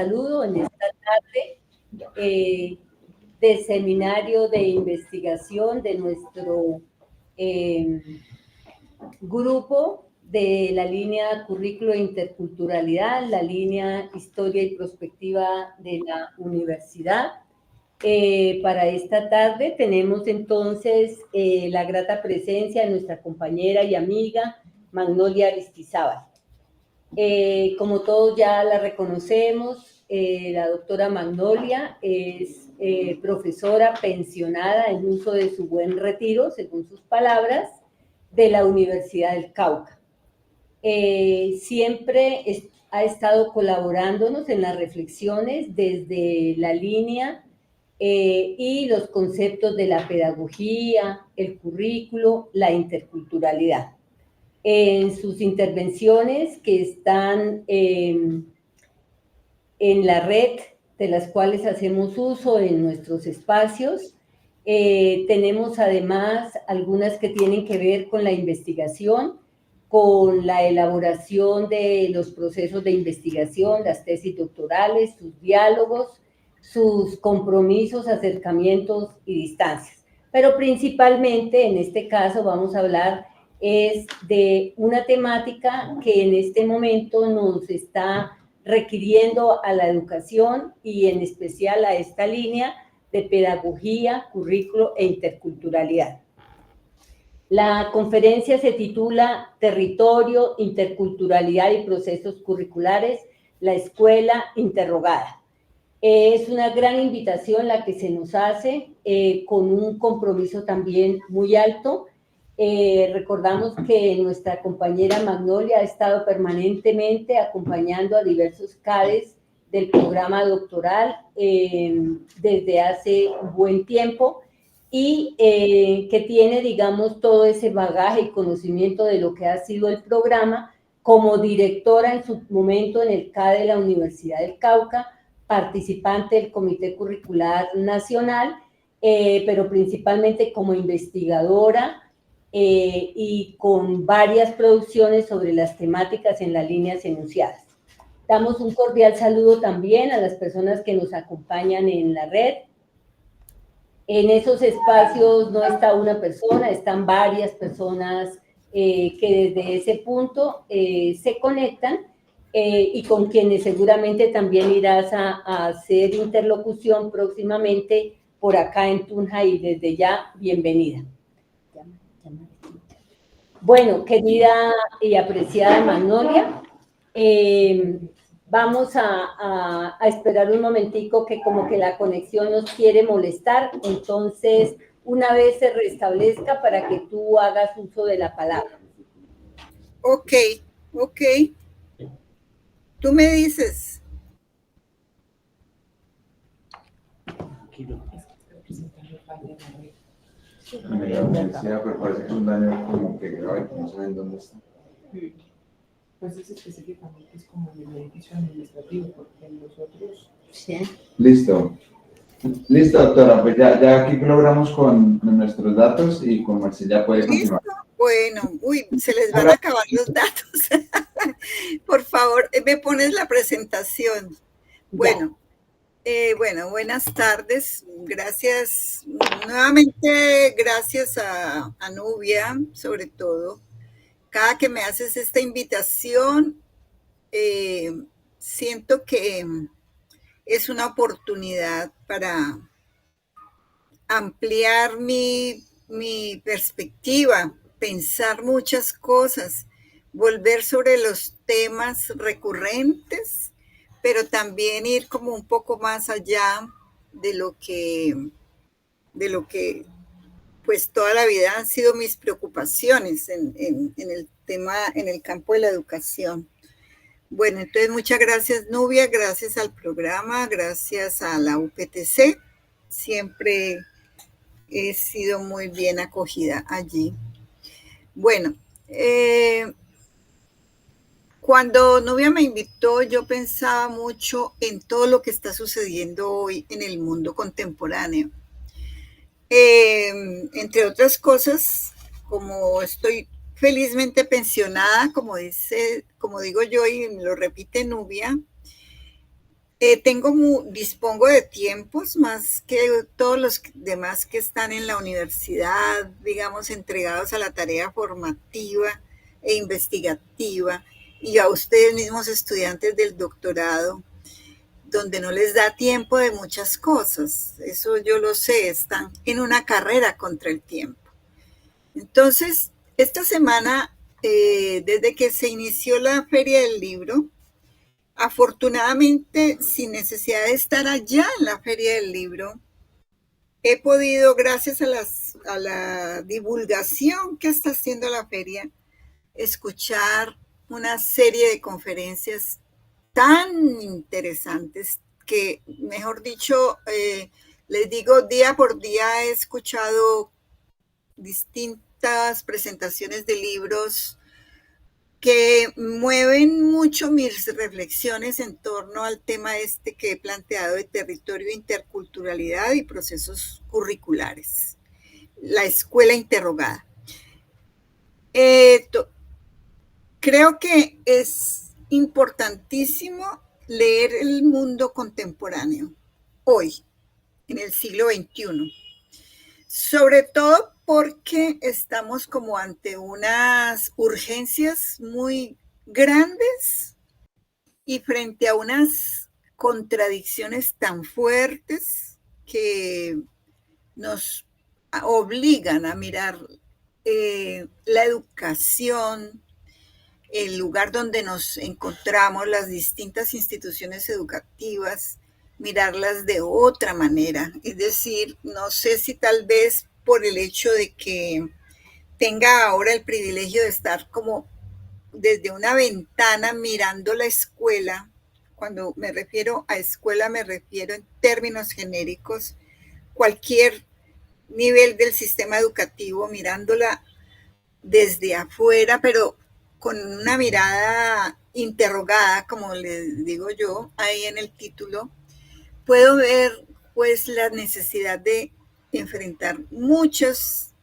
Saludo en esta tarde del seminario de investigación de nuestro eh, grupo de la línea Currículo e Interculturalidad, la línea Historia y Prospectiva de la Universidad. Para esta tarde tenemos entonces la grata presencia de nuestra compañera y amiga Magnolia Aristizábal. Como todos ya la reconocemos, la doctora Magnolia es profesora pensionada en uso de su buen retiro, según sus palabras, de la Universidad del Cauca. Siempre ha estado colaborándonos en las reflexiones desde la línea y los conceptos de la pedagogía, el currículo, la interculturalidad. En sus intervenciones que están en la red, de las cuales hacemos uso en nuestros espacios. Tenemos además algunas que tienen que ver con la investigación, con la elaboración de los procesos de investigación, las tesis doctorales, sus diálogos, sus compromisos, acercamientos y distancias. Pero principalmente en este caso vamos a hablar es de una temática que en este momento nos está requiriendo a la educación y en especial a esta línea de pedagogía, currículo e interculturalidad. La conferencia se titula Territorio, Interculturalidad y Procesos Curriculares, la Escuela Interrogada. Es una gran invitación la que se nos hace, con un compromiso también muy alto. Recordamos que nuestra compañera Magnolia ha estado permanentemente acompañando a diversos CADES del programa doctoral desde hace un buen tiempo y que tiene, digamos, todo ese bagaje y conocimiento de lo que ha sido el programa como directora en su momento en el CADE de la Universidad del Cauca, participante del Comité Curricular Nacional, pero principalmente como investigadora y con varias producciones sobre las temáticas en las líneas enunciadas. Damos un cordial saludo también a las personas que nos acompañan en la red. En esos espacios no está una persona, están varias personas que desde ese punto se conectan y con quienes seguramente también irás a hacer interlocución próximamente por acá en Tunja y desde ya, bienvenida. Bueno, querida y apreciada Magnolia, vamos a esperar un momentico que como que la conexión nos quiere molestar, entonces una vez se restablezca para que tú hagas uso de la palabra. Ok. Tú me dices. La universidad, pero parece que es un daño como que grave, que no saben dónde está. Pues es específicamente es como el edificio administrativo, porque en los otros... Sí. Listo, doctora, pues ya aquí logramos con nuestros datos y con Marcela puede continuar. ¿Listo? Bueno, se les van a acabar los datos. Por favor, me pones la presentación. Bueno, buenas tardes. Gracias, nuevamente gracias a Nubia, sobre todo. Cada que me haces esta invitación, siento que es una oportunidad para ampliar mi perspectiva, pensar muchas cosas, volver sobre los temas recurrentes, pero también ir como un poco más allá de lo que pues toda la vida han sido mis preocupaciones en el tema, en el campo de la educación. Bueno, entonces muchas gracias Nubia, gracias al programa, gracias a la UPTC, siempre he sido muy bien acogida allí. Bueno, cuando Nubia me invitó, yo pensaba mucho en todo lo que está sucediendo hoy en el mundo contemporáneo. Entre otras cosas, como estoy felizmente pensionada, como digo yo y me lo repite Nubia, dispongo de tiempos más que todos los demás que están en la universidad, digamos, entregados a la tarea formativa e investigativa, y a ustedes mismos estudiantes del doctorado, donde no les da tiempo de muchas cosas. Eso yo lo sé, están en una carrera contra el tiempo. Entonces, esta semana, desde que se inició la Feria del Libro, afortunadamente, sin necesidad de estar allá en la Feria del Libro, he podido, gracias a la divulgación que está haciendo la feria, escuchar una serie de conferencias tan interesantes que, mejor dicho, les digo, día por día he escuchado distintas presentaciones de libros que mueven mucho mis reflexiones en torno al tema que he planteado de territorio, interculturalidad y procesos curriculares. La escuela interrogada. Creo que es importantísimo leer el mundo contemporáneo hoy, en el siglo XXI. Sobre todo porque estamos como ante unas urgencias muy grandes y frente a unas contradicciones tan fuertes que nos obligan a mirar la educación, el lugar donde nos encontramos, las distintas instituciones educativas, mirarlas de otra manera. Es decir, no sé si tal vez por el hecho de que tenga ahora el privilegio de estar como desde una ventana mirando la escuela. Cuando me refiero a escuela, me refiero en términos genéricos, cualquier nivel del sistema educativo, mirándola desde afuera, pero con una mirada interrogada, como les digo yo, ahí en el título, puedo ver pues la necesidad de enfrentar muchas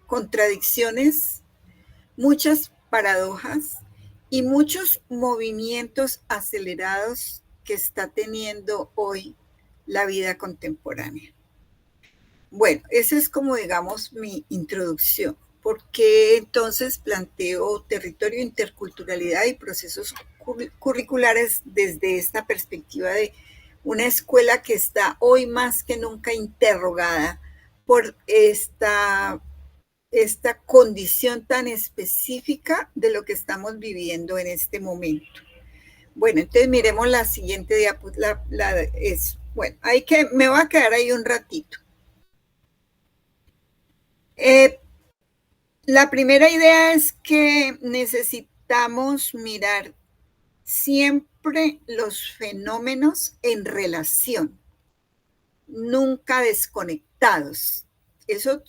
contradicciones, muchas paradojas y muchos movimientos acelerados que está teniendo hoy la vida contemporánea. Bueno, esa es como, digamos, mi introducción. ¿Por qué entonces planteo territorio, interculturalidad y procesos curriculares desde esta perspectiva de una escuela que está hoy más que nunca interrogada por esta condición tan específica de lo que estamos viviendo en este momento? Bueno, entonces miremos la siguiente diapositiva. Bueno, me voy a quedar ahí un ratito. La primera idea es que necesitamos mirar siempre los fenómenos en relación, nunca desconectados. Eso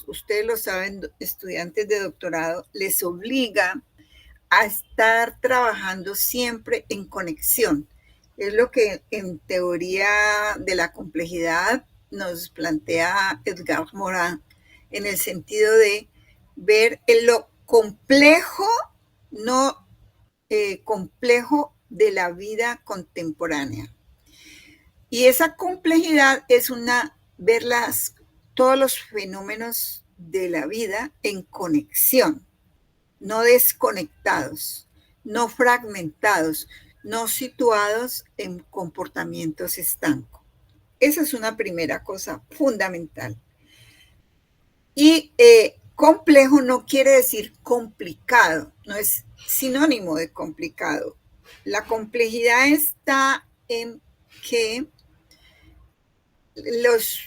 ustedes lo saben, estudiantes de doctorado, les obliga a estar trabajando siempre en conexión. Es lo que en teoría de la complejidad nos plantea Edgar Morin, en el sentido de ver lo complejo, no complejo de la vida contemporánea. Y esa complejidad es ver todos los fenómenos de la vida en conexión, no desconectados, no fragmentados, no situados en comportamientos estancos. Esa es una primera cosa fundamental. Y complejo no quiere decir complicado, no es sinónimo de complicado. La complejidad está en que los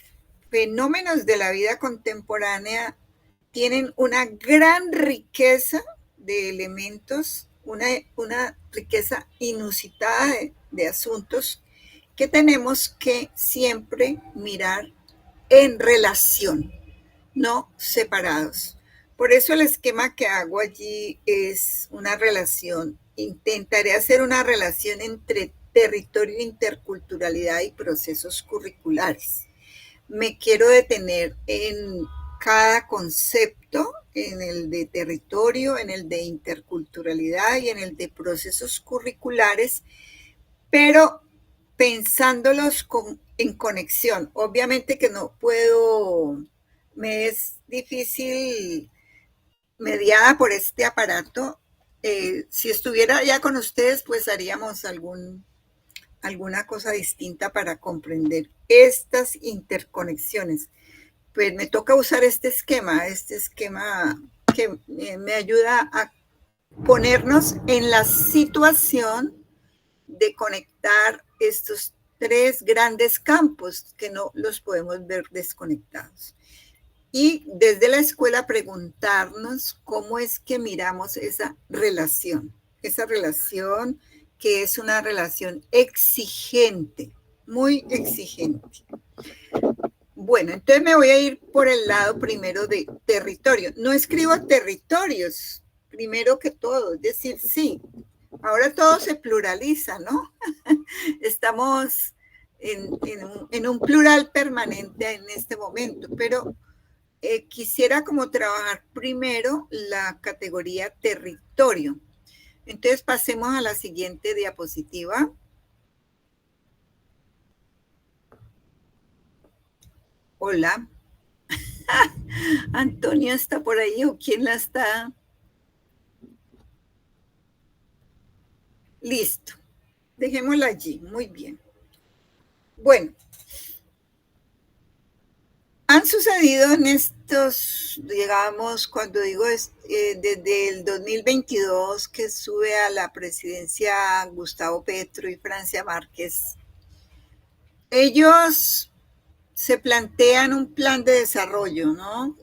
fenómenos de la vida contemporánea tienen una gran riqueza de elementos, una riqueza inusitada de asuntos que tenemos que siempre mirar en relación, no separados. Por eso el esquema que hago allí es una relación. Intentaré hacer una relación entre territorio, interculturalidad y procesos curriculares. Me quiero detener en cada concepto, en el de territorio, en el de interculturalidad y en el de procesos curriculares, pero pensándolos en conexión. Obviamente que no puedo, me es difícil mediada por este aparato. Si estuviera ya con ustedes, pues haríamos alguna cosa distinta para comprender estas interconexiones. Pues me toca usar este esquema que me ayuda a ponernos en la situación de conectar estos tres grandes campos que no los podemos ver desconectados. Y desde la escuela preguntarnos cómo es que miramos esa relación que es una relación exigente, muy exigente. Bueno, entonces me voy a ir por el lado primero de territorio. No escribo territorios, primero que todo, es decir, sí, ahora todo se pluraliza, ¿no? Estamos en un plural permanente en este momento, pero quisiera como trabajar primero la categoría territorio. Entonces pasemos a la siguiente diapositiva. Hola. ¿Antonio está por ahí o quién la está? Listo. Dejémosla allí. Muy bien. Bueno. Han sucedido en estos, digamos, cuando digo desde el 2022 que sube a la presidencia Gustavo Petro y Francia Márquez, ellos se plantean un plan de desarrollo, ¿no?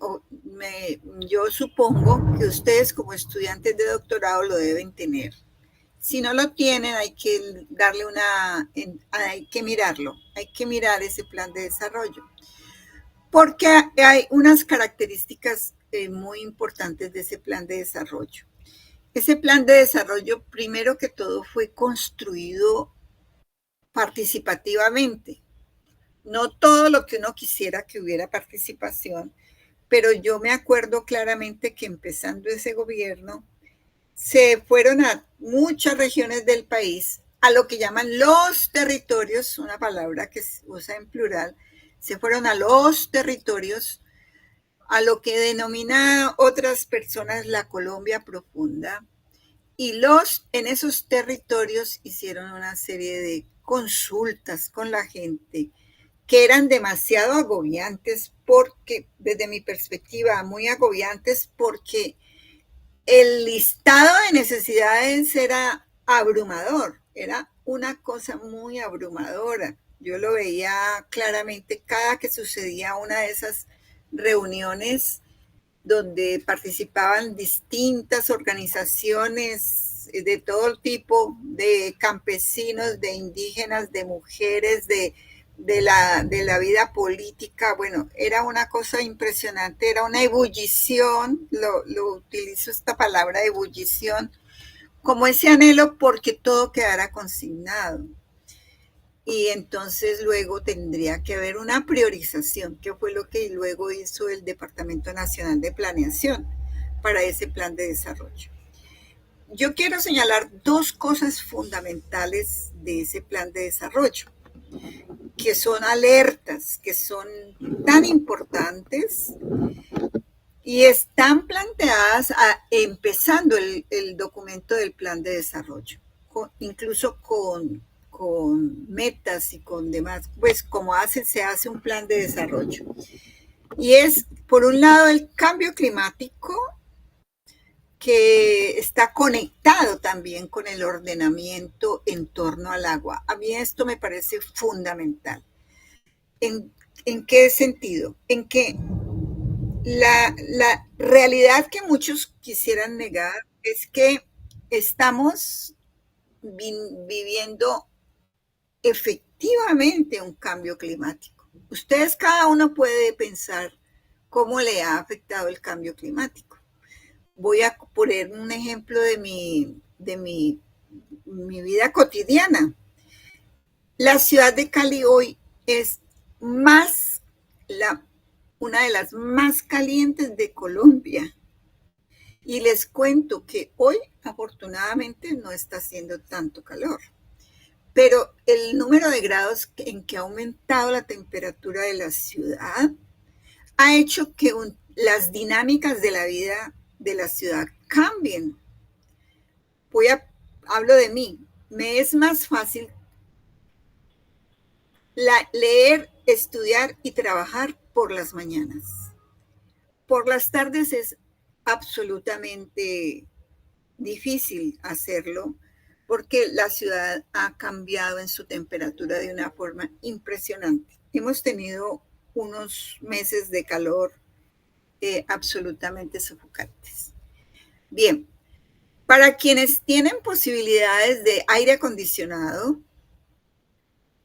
Yo supongo que ustedes como estudiantes de doctorado lo deben tener. Si no lo tienen, hay que darle hay que mirarlo, hay que mirar ese plan de desarrollo. Porque hay unas características muy importantes de ese plan de desarrollo. Ese plan de desarrollo, primero que todo, fue construido participativamente. No todo lo que uno quisiera que hubiera participación, pero yo me acuerdo claramente que empezando ese gobierno, se fueron a muchas regiones del país, a lo que llaman los territorios, una palabra que se usa en plural, se fueron a los territorios, a lo que denomina otras personas la Colombia profunda, y en esos territorios hicieron una serie de consultas con la gente que eran demasiado agobiantes porque, desde mi perspectiva, muy agobiantes porque el listado de necesidades era abrumador, era una cosa muy abrumadora. Yo lo veía claramente cada que sucedía una de esas reuniones donde participaban distintas organizaciones de todo tipo, de campesinos, de indígenas, de mujeres, de la vida política. Bueno, era una cosa impresionante, era una ebullición, lo utilizo esta palabra ebullición, como ese anhelo porque todo quedara consignado. Y entonces luego tendría que haber una priorización, que fue lo que luego hizo el Departamento Nacional de Planeación para ese plan de desarrollo. Yo quiero señalar dos cosas fundamentales de ese plan de desarrollo, que son alertas, que son tan importantes y están planteadas empezando el documento del plan de desarrollo, incluso con metas y con demás, pues como se hace un plan de desarrollo. Y es, por un lado, el cambio climático, que está conectado también con el ordenamiento en torno al agua. A mí esto me parece fundamental. ¿En qué sentido? En que la realidad que muchos quisieran negar es que estamos viviendo efectivamente un cambio climático. Ustedes cada uno puede pensar cómo le ha afectado el cambio climático. Voy a poner un ejemplo de mi vida cotidiana. La ciudad de Cali hoy es una de las más calientes de Colombia. Y les cuento que hoy, afortunadamente, no está haciendo tanto calor. pero el número de grados en que ha aumentado la temperatura de la ciudad ha hecho que las dinámicas de la vida de la ciudad cambien. Hablo de mí. Me es más fácil leer, estudiar y trabajar por las mañanas. Por las tardes es absolutamente difícil hacerlo porque la ciudad ha cambiado en su temperatura de una forma impresionante. Hemos tenido unos meses de calor absolutamente sofocantes. Bien, para quienes tienen posibilidades de aire acondicionado,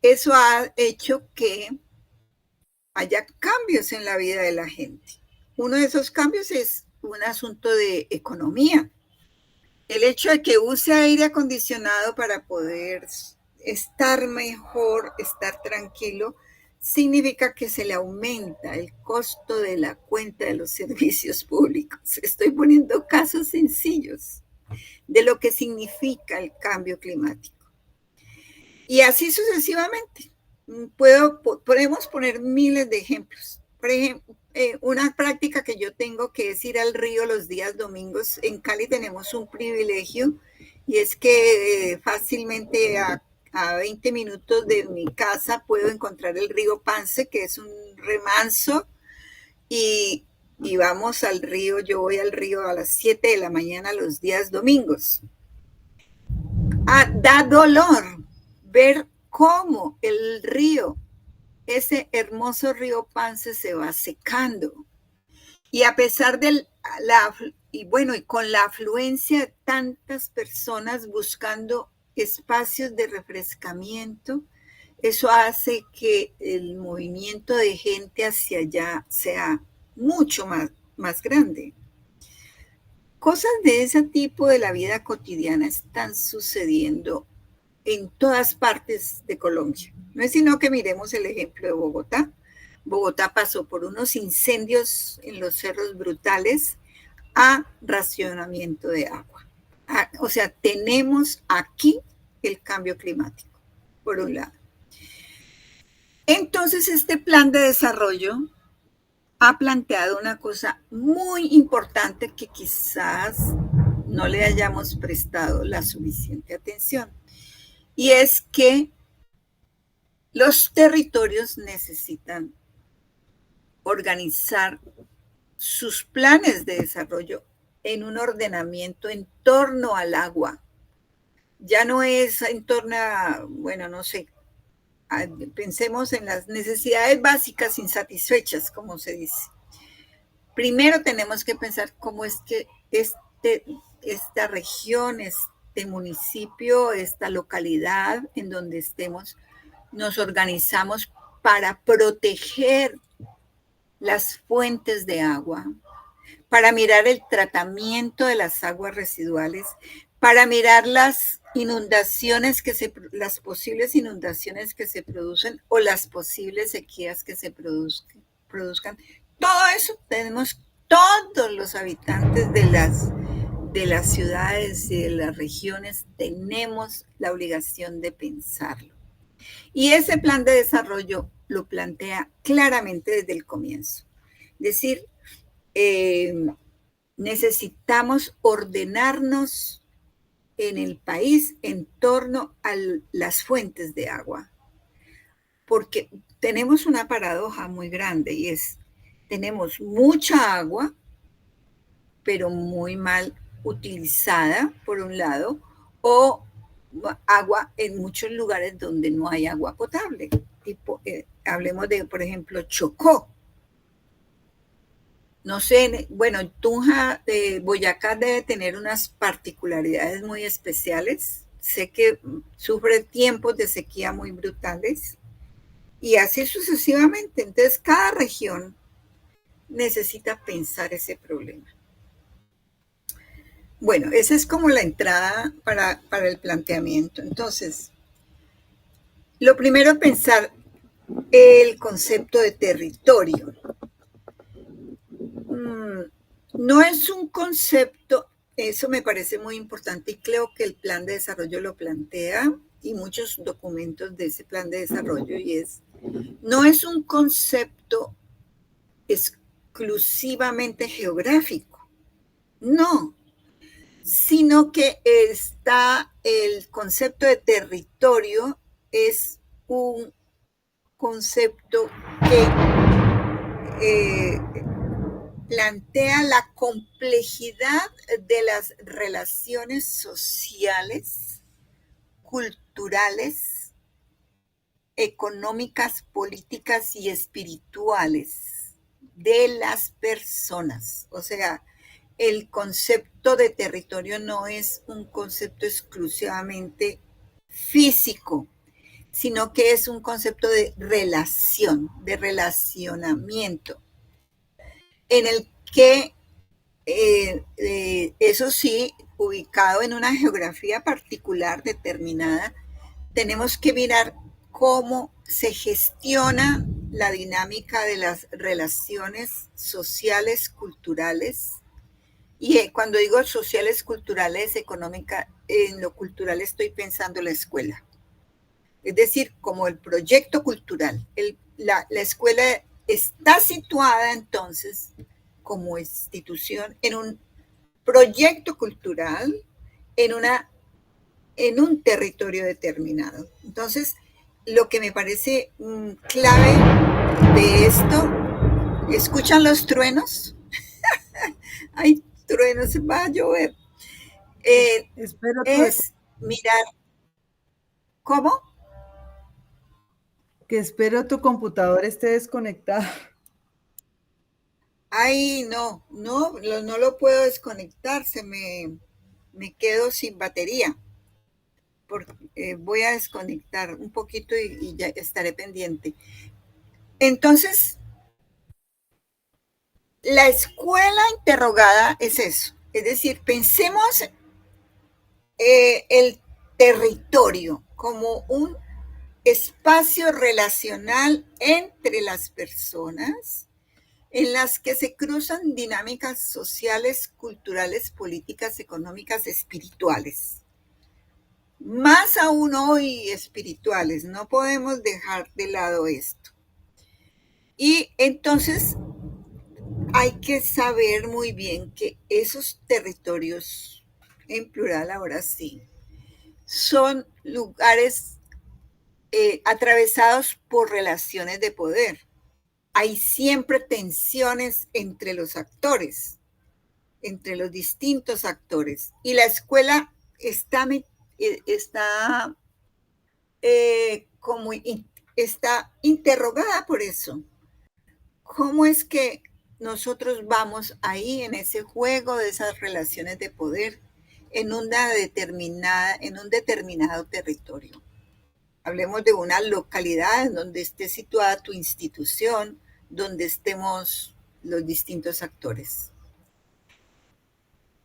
eso ha hecho que haya cambios en la vida de la gente. Uno de esos cambios es un asunto de economía. El hecho de que use aire acondicionado para poder estar mejor, estar tranquilo, significa que se le aumenta el costo de la cuenta de los servicios públicos. Estoy poniendo casos sencillos de lo que significa el cambio climático. Y así sucesivamente. Podemos poner miles de ejemplos. Por ejemplo, una práctica que yo tengo, que es ir al río los días domingos. En Cali tenemos un privilegio y es que fácilmente a 20 minutos de mi casa puedo encontrar el río Pance, que es un remanso, y vamos al río. Yo voy al río a las 7 de la mañana los días domingos. Da dolor ver cómo el río, ese hermoso río Pance, se va secando. Y a pesar de y con la afluencia de tantas personas buscando espacios de refrescamiento, eso hace que el movimiento de gente hacia allá sea mucho más grande. Cosas de ese tipo de la vida cotidiana están sucediendo en todas partes de Colombia. No es sino que miremos el ejemplo de Bogotá. Bogotá pasó por unos incendios en los cerros brutales a racionamiento de agua. O sea, tenemos aquí el cambio climático, por un lado. Entonces, este plan de desarrollo ha planteado una cosa muy importante que quizás no le hayamos prestado la suficiente atención. Y es que los territorios necesitan organizar sus planes de desarrollo en un ordenamiento en torno al agua. Ya no es en torno a, pensemos en las necesidades básicas insatisfechas, como se dice. Primero tenemos que pensar cómo es que esta región, este municipio, esta localidad en donde estemos, nos organizamos para proteger las fuentes de agua, para mirar el tratamiento de las aguas residuales, para mirar las inundaciones las posibles inundaciones que se producen o las posibles sequías que se produzcan. Todo eso tenemos, todos los habitantes de las ciudades y de las regiones tenemos la obligación de pensarlo. Y ese plan de desarrollo lo plantea claramente desde el comienzo. Es decir, necesitamos ordenarnos en el país en torno a las fuentes de agua, porque tenemos una paradoja muy grande y tenemos mucha agua, pero muy mal utilizada, por un lado, o agua en muchos lugares donde no hay agua potable. Hablemos de, por ejemplo, Chocó. No sé, Tunja de Boyacá debe tener unas particularidades muy especiales. Sé que sufre tiempos de sequía muy brutales y así sucesivamente. Entonces, cada región necesita pensar ese problema. Bueno, esa es como la entrada para el planteamiento. Entonces, lo primero, pensar el concepto de territorio. No es un concepto, eso me parece muy importante y creo que el plan de desarrollo lo plantea, y muchos documentos de ese plan de desarrollo, y no es un concepto exclusivamente geográfico, no, sino que está el concepto de territorio, es un concepto que plantea la complejidad de las relaciones sociales, culturales, económicas, políticas y espirituales de las personas. O sea, el concepto de territorio no es un concepto exclusivamente físico, sino que es un concepto de relación, de relacionamiento, en el que, eso sí, ubicado en una geografía particular determinada, tenemos que mirar cómo se gestiona la dinámica de las relaciones sociales, culturales, y cuando digo sociales, culturales, económicas, en lo cultural estoy pensando en la escuela. Es decir, como el proyecto cultural. La escuela está situada entonces como institución en un proyecto cultural, en un territorio determinado. Entonces, lo que me parece clave de esto, ¿escuchan los truenos? Hay truenos, va a llover. Espero Es mirar, ¿cómo? que espero tu computador esté desconectado. Ay, no lo puedo desconectar, me quedo sin batería. Voy a desconectar un poquito y ya estaré pendiente. Entonces, la escuela interrogada es eso. Es decir, pensemos el territorio como un espacio relacional entre las personas en las que se cruzan dinámicas sociales, culturales, políticas, económicas, espirituales. Más aún hoy espirituales, no podemos dejar de lado esto. Y entonces hay que saber muy bien que esos territorios, en plural ahora sí, son lugares atravesados por relaciones de poder. Hay siempre tensiones entre los actores, entre los distintos actores. Y la escuela está interrogada por eso. ¿Cómo es que nosotros vamos ahí en ese juego de esas relaciones de poder en un determinado territorio? Hablemos de una localidad en donde esté situada tu institución, donde estemos los distintos actores.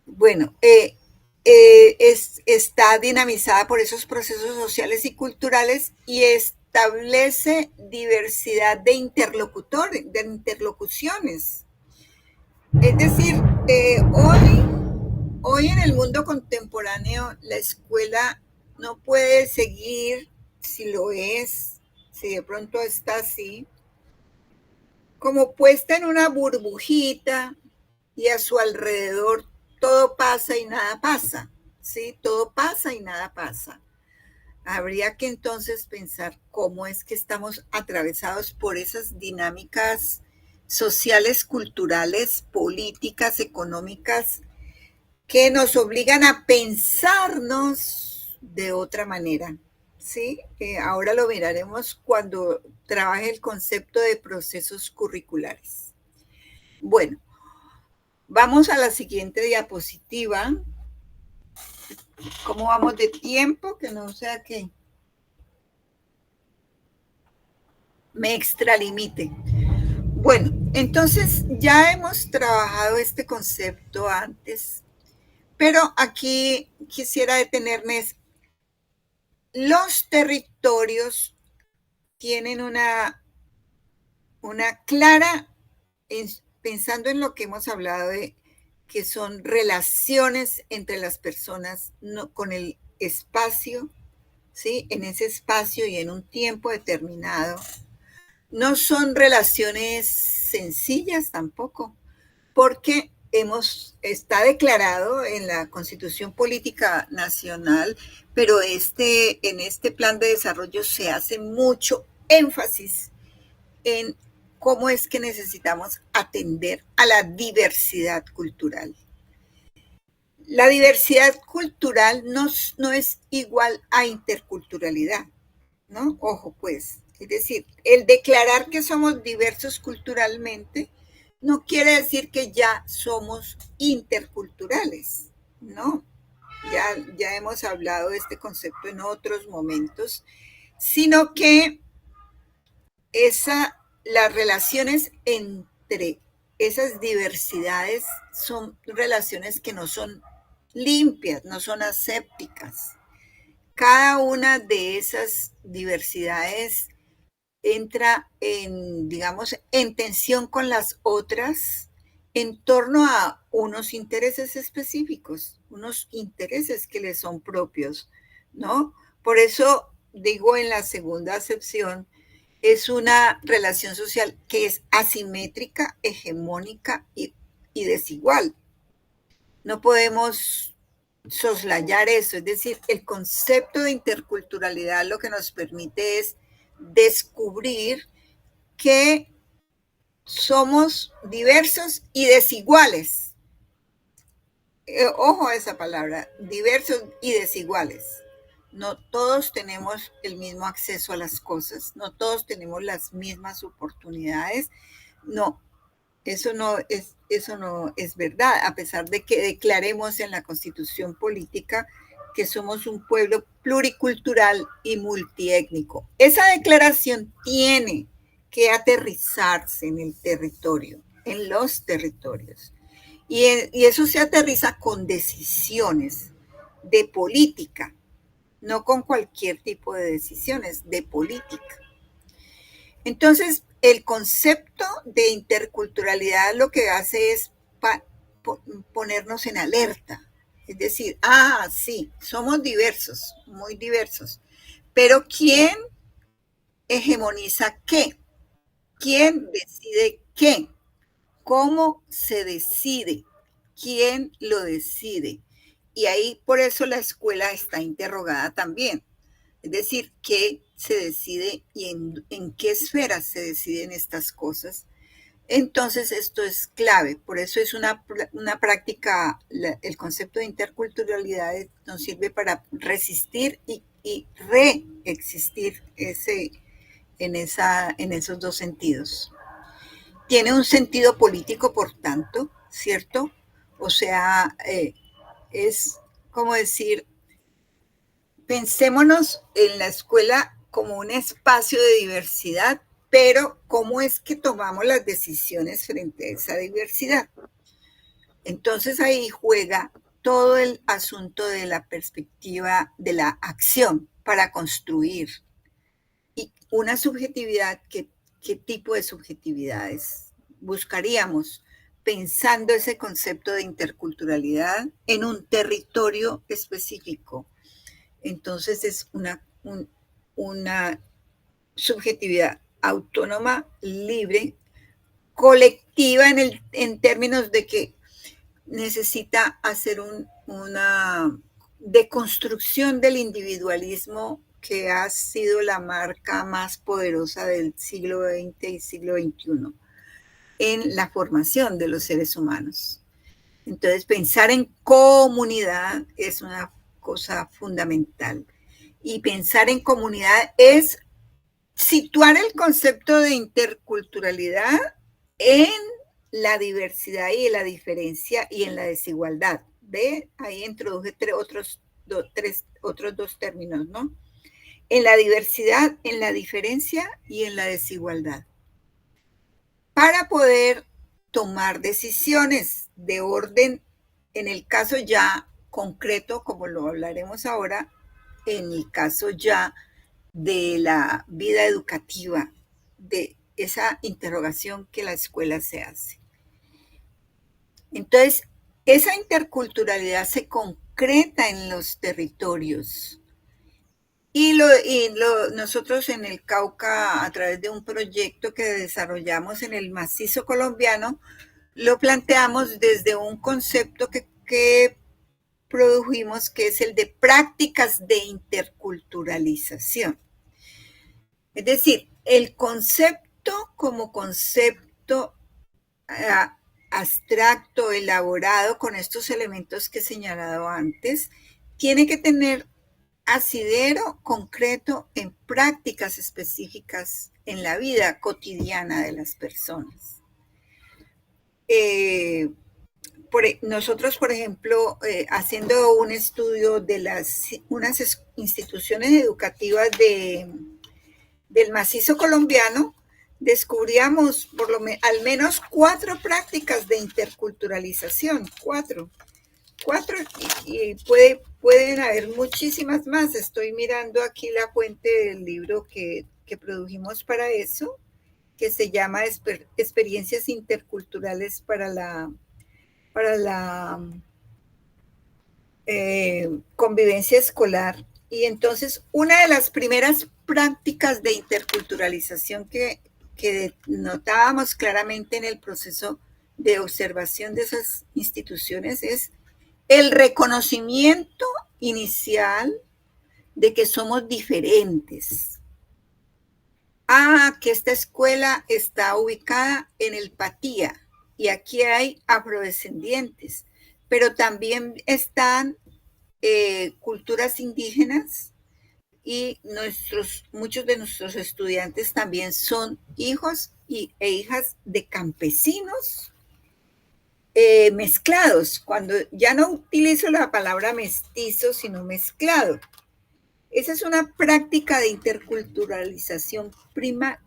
Bueno, está dinamizada por esos procesos sociales y culturales y establece diversidad de interlocutores, de interlocuciones. Es decir, hoy en el mundo contemporáneo la escuela no puede seguir, si lo es, si de pronto está así, como puesta en una burbujita y a su alrededor todo pasa y nada pasa, ¿sí? Todo pasa y nada pasa. Habría que entonces pensar cómo es que estamos atravesados por esas dinámicas sociales, culturales, políticas, económicas, que nos obligan a pensarnos de otra manera, ¿sí? Ahora lo miraremos cuando trabaje el concepto de procesos curriculares. Bueno, vamos a la siguiente diapositiva. ¿Cómo vamos de tiempo? Que no sea que me extralimite. Bueno, entonces ya hemos trabajado este concepto antes, pero aquí quisiera detenerme. Los territorios tienen una clara, pensando en lo que hemos hablado de que son relaciones entre las personas con el espacio, ¿sí? En ese espacio y en un tiempo determinado. No son relaciones sencillas tampoco, porque está declarado en la Constitución Política Nacional, pero en este plan de desarrollo se hace mucho énfasis en cómo es que necesitamos atender a la diversidad cultural. La diversidad cultural no es igual a interculturalidad, ¿no? Ojo, pues, es decir, el declarar que somos diversos culturalmente no quiere decir que ya somos interculturales, ¿no? Ya hemos hablado de este concepto en otros momentos, sino que las relaciones entre esas diversidades son relaciones que no son limpias, no son asépticas. Cada una de esas diversidades entra digamos, en tensión con las otras en torno a unos intereses específicos, unos intereses que les son propios, ¿no? Por eso digo en la segunda acepción, es una relación social que es asimétrica, hegemónica y desigual. No podemos soslayar eso, es decir, el concepto de interculturalidad lo que nos permite es descubrir que somos diversos y desiguales. Ojo a esa palabra, diversos y desiguales. No todos tenemos el mismo acceso a las cosas, no todos tenemos las mismas oportunidades. No, eso no es verdad, a pesar de que declaremos en la Constitución Política que somos un pueblo pluricultural y multiétnico. Esa declaración tiene que aterrizarse en el territorio, en los territorios. Y eso se aterriza con decisiones de política, no con cualquier tipo de decisiones, de política. Entonces, el concepto de interculturalidad lo que hace es ponernos en alerta. Es decir, sí, somos diversos, muy diversos, pero ¿quién hegemoniza qué? ¿Quién decide qué? ¿Cómo se decide? ¿Quién lo decide? Y ahí por eso la escuela está interrogada también. Es decir, ¿qué se decide y en qué esferas se deciden estas cosas? Entonces esto es clave, por eso es una práctica, el concepto de interculturalidad nos sirve para resistir y reexistir en esos dos sentidos. Tiene un sentido político, por tanto, ¿cierto? O sea, es como decir, pensémonos en la escuela como un espacio de diversidad, pero ¿cómo es que tomamos las decisiones frente a esa diversidad? Entonces ahí juega todo el asunto de la perspectiva de la acción para construir. Y una subjetividad, ¿qué tipo de subjetividades buscaríamos pensando ese concepto de interculturalidad en un territorio específico? Entonces es una subjetividad autónoma, libre, colectiva en términos de que necesita hacer una deconstrucción del individualismo que ha sido la marca más poderosa del siglo XX y siglo XXI en la formación de los seres humanos. Entonces, pensar en comunidad es una cosa fundamental. Y pensar en comunidad es situar el concepto de interculturalidad en la diversidad y en la diferencia y en la desigualdad. ¿Ve? Ahí introduje otros dos términos, ¿no? En la diversidad, en la diferencia y en la desigualdad. Para poder tomar decisiones de orden, en el caso ya concreto, como lo hablaremos ahora, en el caso ya de la vida educativa, de esa interrogación que la escuela se hace. Entonces, esa interculturalidad se concreta en los territorios Nosotros en el Cauca, a través de un proyecto que desarrollamos en el macizo colombiano, lo planteamos desde un concepto que produjimos, que es el de prácticas de interculturalización. Es decir, el concepto como concepto abstracto, elaborado con estos elementos que he señalado antes, tiene que tener asidero concreto en prácticas específicas en la vida cotidiana de las personas. Nosotros, por ejemplo, haciendo un estudio de unas instituciones educativas del macizo colombiano, descubríamos al menos 4 prácticas de interculturalización, 4, y pueden haber muchísimas más. Estoy mirando aquí la fuente del libro que produjimos para eso, que se llama Experiencias Interculturales para la convivencia escolar. Y entonces, una de las primeras prácticas de interculturalización que notábamos claramente en el proceso de observación de esas instituciones es el reconocimiento inicial de que somos diferentes. Que esta escuela está ubicada en el Patía y aquí hay afrodescendientes, pero también están culturas indígenas y muchos de nuestros estudiantes también son hijos e hijas de campesinos mezclados. Cuando ya no utilizo la palabra mestizo, sino mezclado. Esa es una práctica de interculturalización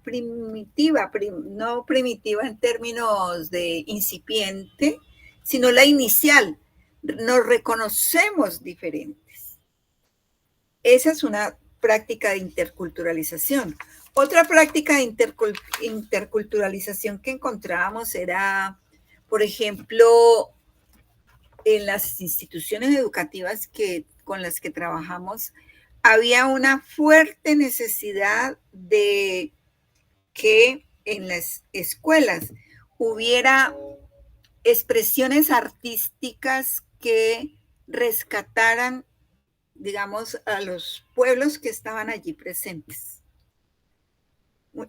primitiva, no primitiva en términos de incipiente, sino la inicial. Nos reconocemos diferentes. Esa es una práctica de interculturalización. Otra práctica de interculturalización que encontrábamos era, por ejemplo, en las instituciones educativas con las que trabajamos, había una fuerte necesidad de que en las escuelas hubiera expresiones artísticas que rescataran, digamos, a los pueblos que estaban allí presentes.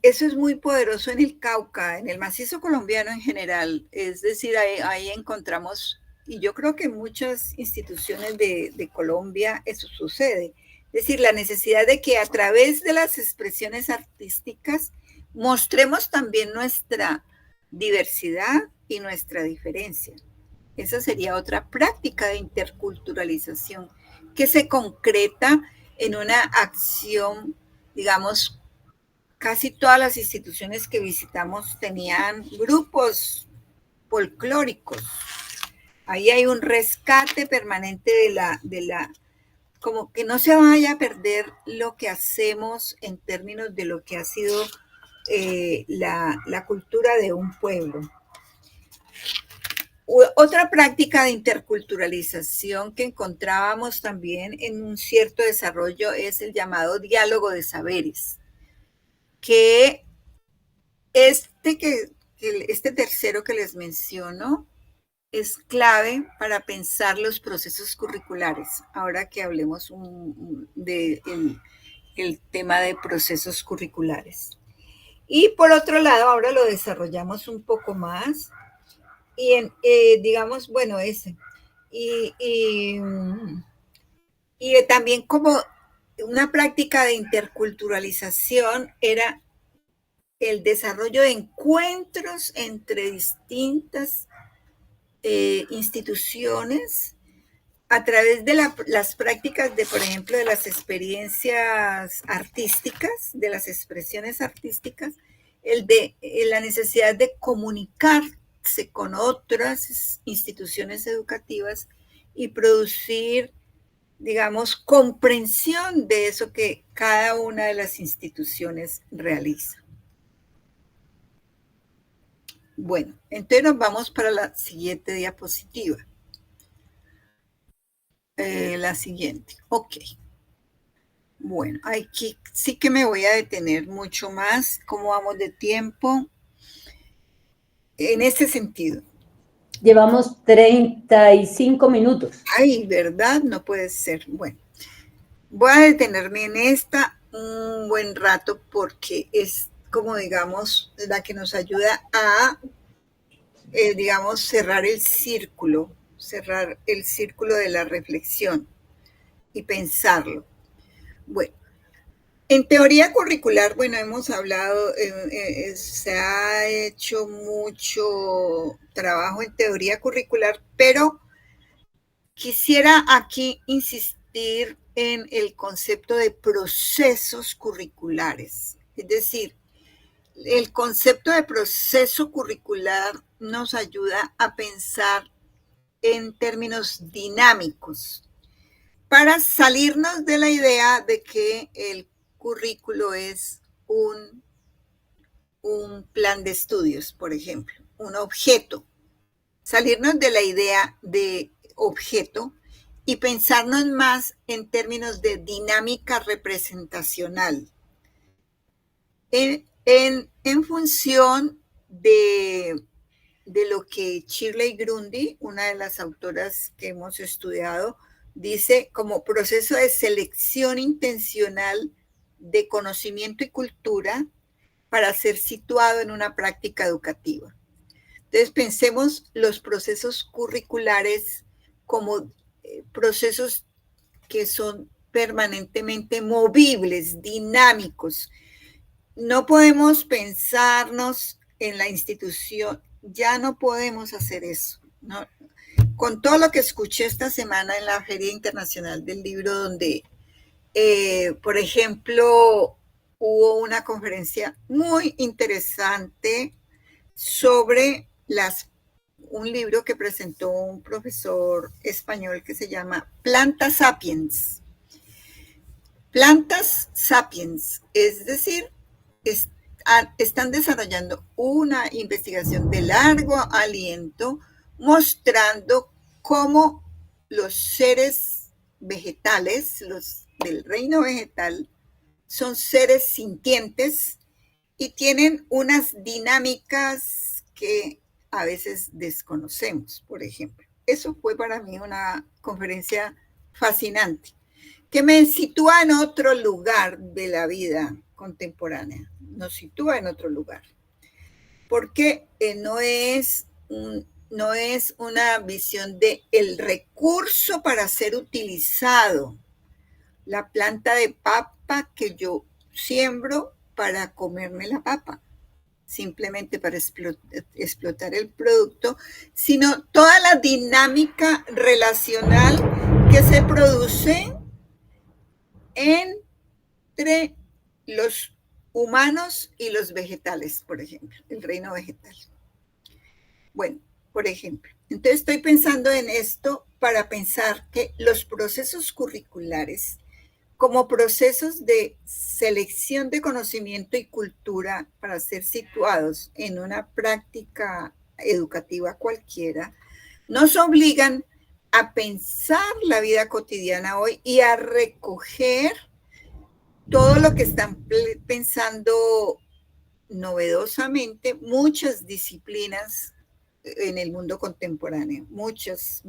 Eso es muy poderoso en el Cauca, en el macizo colombiano en general. Es decir, ahí encontramos, y yo creo que en muchas instituciones de Colombia eso sucede. Es decir, la necesidad de que a través de las expresiones artísticas mostremos también nuestra diversidad y nuestra diferencia. Esa sería otra práctica de interculturalización que se concreta en una acción, digamos, casi todas las instituciones que visitamos tenían grupos folclóricos. Ahí hay un rescate permanente de la como que no se vaya a perder lo que hacemos en términos de lo que ha sido la cultura de un pueblo. Otra práctica de interculturalización que encontrábamos también en un cierto desarrollo es el llamado diálogo de saberes, que este tercero que les menciono es clave para pensar los procesos curriculares, ahora que hablemos del tema de procesos curriculares. Y por otro lado, ahora lo desarrollamos un poco más y digamos, bueno, ese. Y también como una práctica de interculturalización era el desarrollo de encuentros entre distintas instituciones a través de las prácticas de, por ejemplo, de las experiencias artísticas, de las expresiones artísticas, la necesidad de comunicarse con otras instituciones educativas y producir, digamos, comprensión de eso que cada una de las instituciones realiza. Bueno, entonces nos vamos para la siguiente diapositiva. La siguiente, ok. Bueno, aquí sí que me voy a detener mucho más. ¿Cómo vamos de tiempo? En este sentido. Llevamos 35 minutos. Ay, ¿verdad? No puede ser. Bueno, voy a detenerme en esta un buen rato porque es como, digamos, la que nos ayuda a, digamos, cerrar el círculo de la reflexión y pensarlo. Bueno, en teoría curricular, bueno, hemos hablado, se ha hecho mucho trabajo en teoría curricular, pero quisiera aquí insistir en el concepto de procesos curriculares. Es decir, el concepto de proceso curricular nos ayuda a pensar en términos dinámicos para salirnos de la idea de que el currículo es un plan de estudios, por ejemplo, un objeto. Salirnos de la idea de objeto y pensarnos más en términos de dinámica representacional. En función de lo que Shirley Grundy, una de las autoras que hemos estudiado, dice como proceso de selección intencional de conocimiento y cultura para ser situado en una práctica educativa. Entonces pensemos los procesos curriculares como procesos que son permanentemente movibles, dinámicos. No podemos pensarnos en la institución, ya no podemos hacer eso, ¿no? Con todo lo que escuché esta semana en la Feria Internacional del Libro, donde, por ejemplo, hubo una conferencia muy interesante sobre un libro que presentó un profesor español que se llama Plantas Sapiens. Plantas Sapiens, es decir, están desarrollando una investigación de largo aliento mostrando cómo los seres vegetales, los del reino vegetal, son seres sintientes y tienen unas dinámicas que a veces desconocemos, por ejemplo. Eso fue para mí una conferencia fascinante, que me sitúa en otro lugar de la vida contemporánea, nos sitúa en otro lugar, porque no es una visión de el recurso para ser utilizado, la planta de papa que yo siembro para comerme la papa, simplemente para explotar el producto, sino toda la dinámica relacional que se produce entre los humanos y los vegetales, por ejemplo, el reino vegetal. Bueno, por ejemplo, entonces estoy pensando en esto para pensar que los procesos curriculares, como procesos de selección de conocimiento y cultura para ser situados en una práctica educativa cualquiera, nos obligan a pensar la vida cotidiana hoy y a recoger todo lo que están pensando novedosamente muchas disciplinas en el mundo contemporáneo, muchas.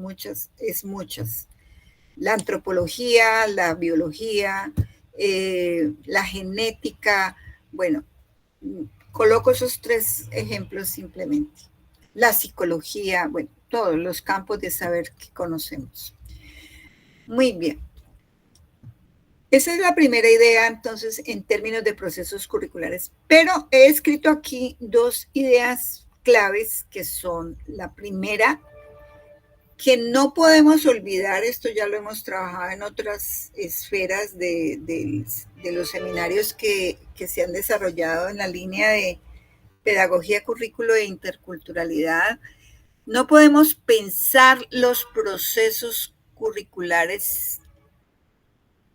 La antropología, la biología, la genética, bueno, coloco esos 3 ejemplos simplemente. La psicología, bueno, todos los campos de saber que conocemos. Muy bien. Esa es la primera idea, entonces, en términos de procesos curriculares. Pero he escrito aquí 2 ideas claves que son la primera, que no podemos olvidar, esto ya lo hemos trabajado en otras esferas de los seminarios que se han desarrollado en la línea de pedagogía, currículo e interculturalidad. No podemos pensar los procesos curriculares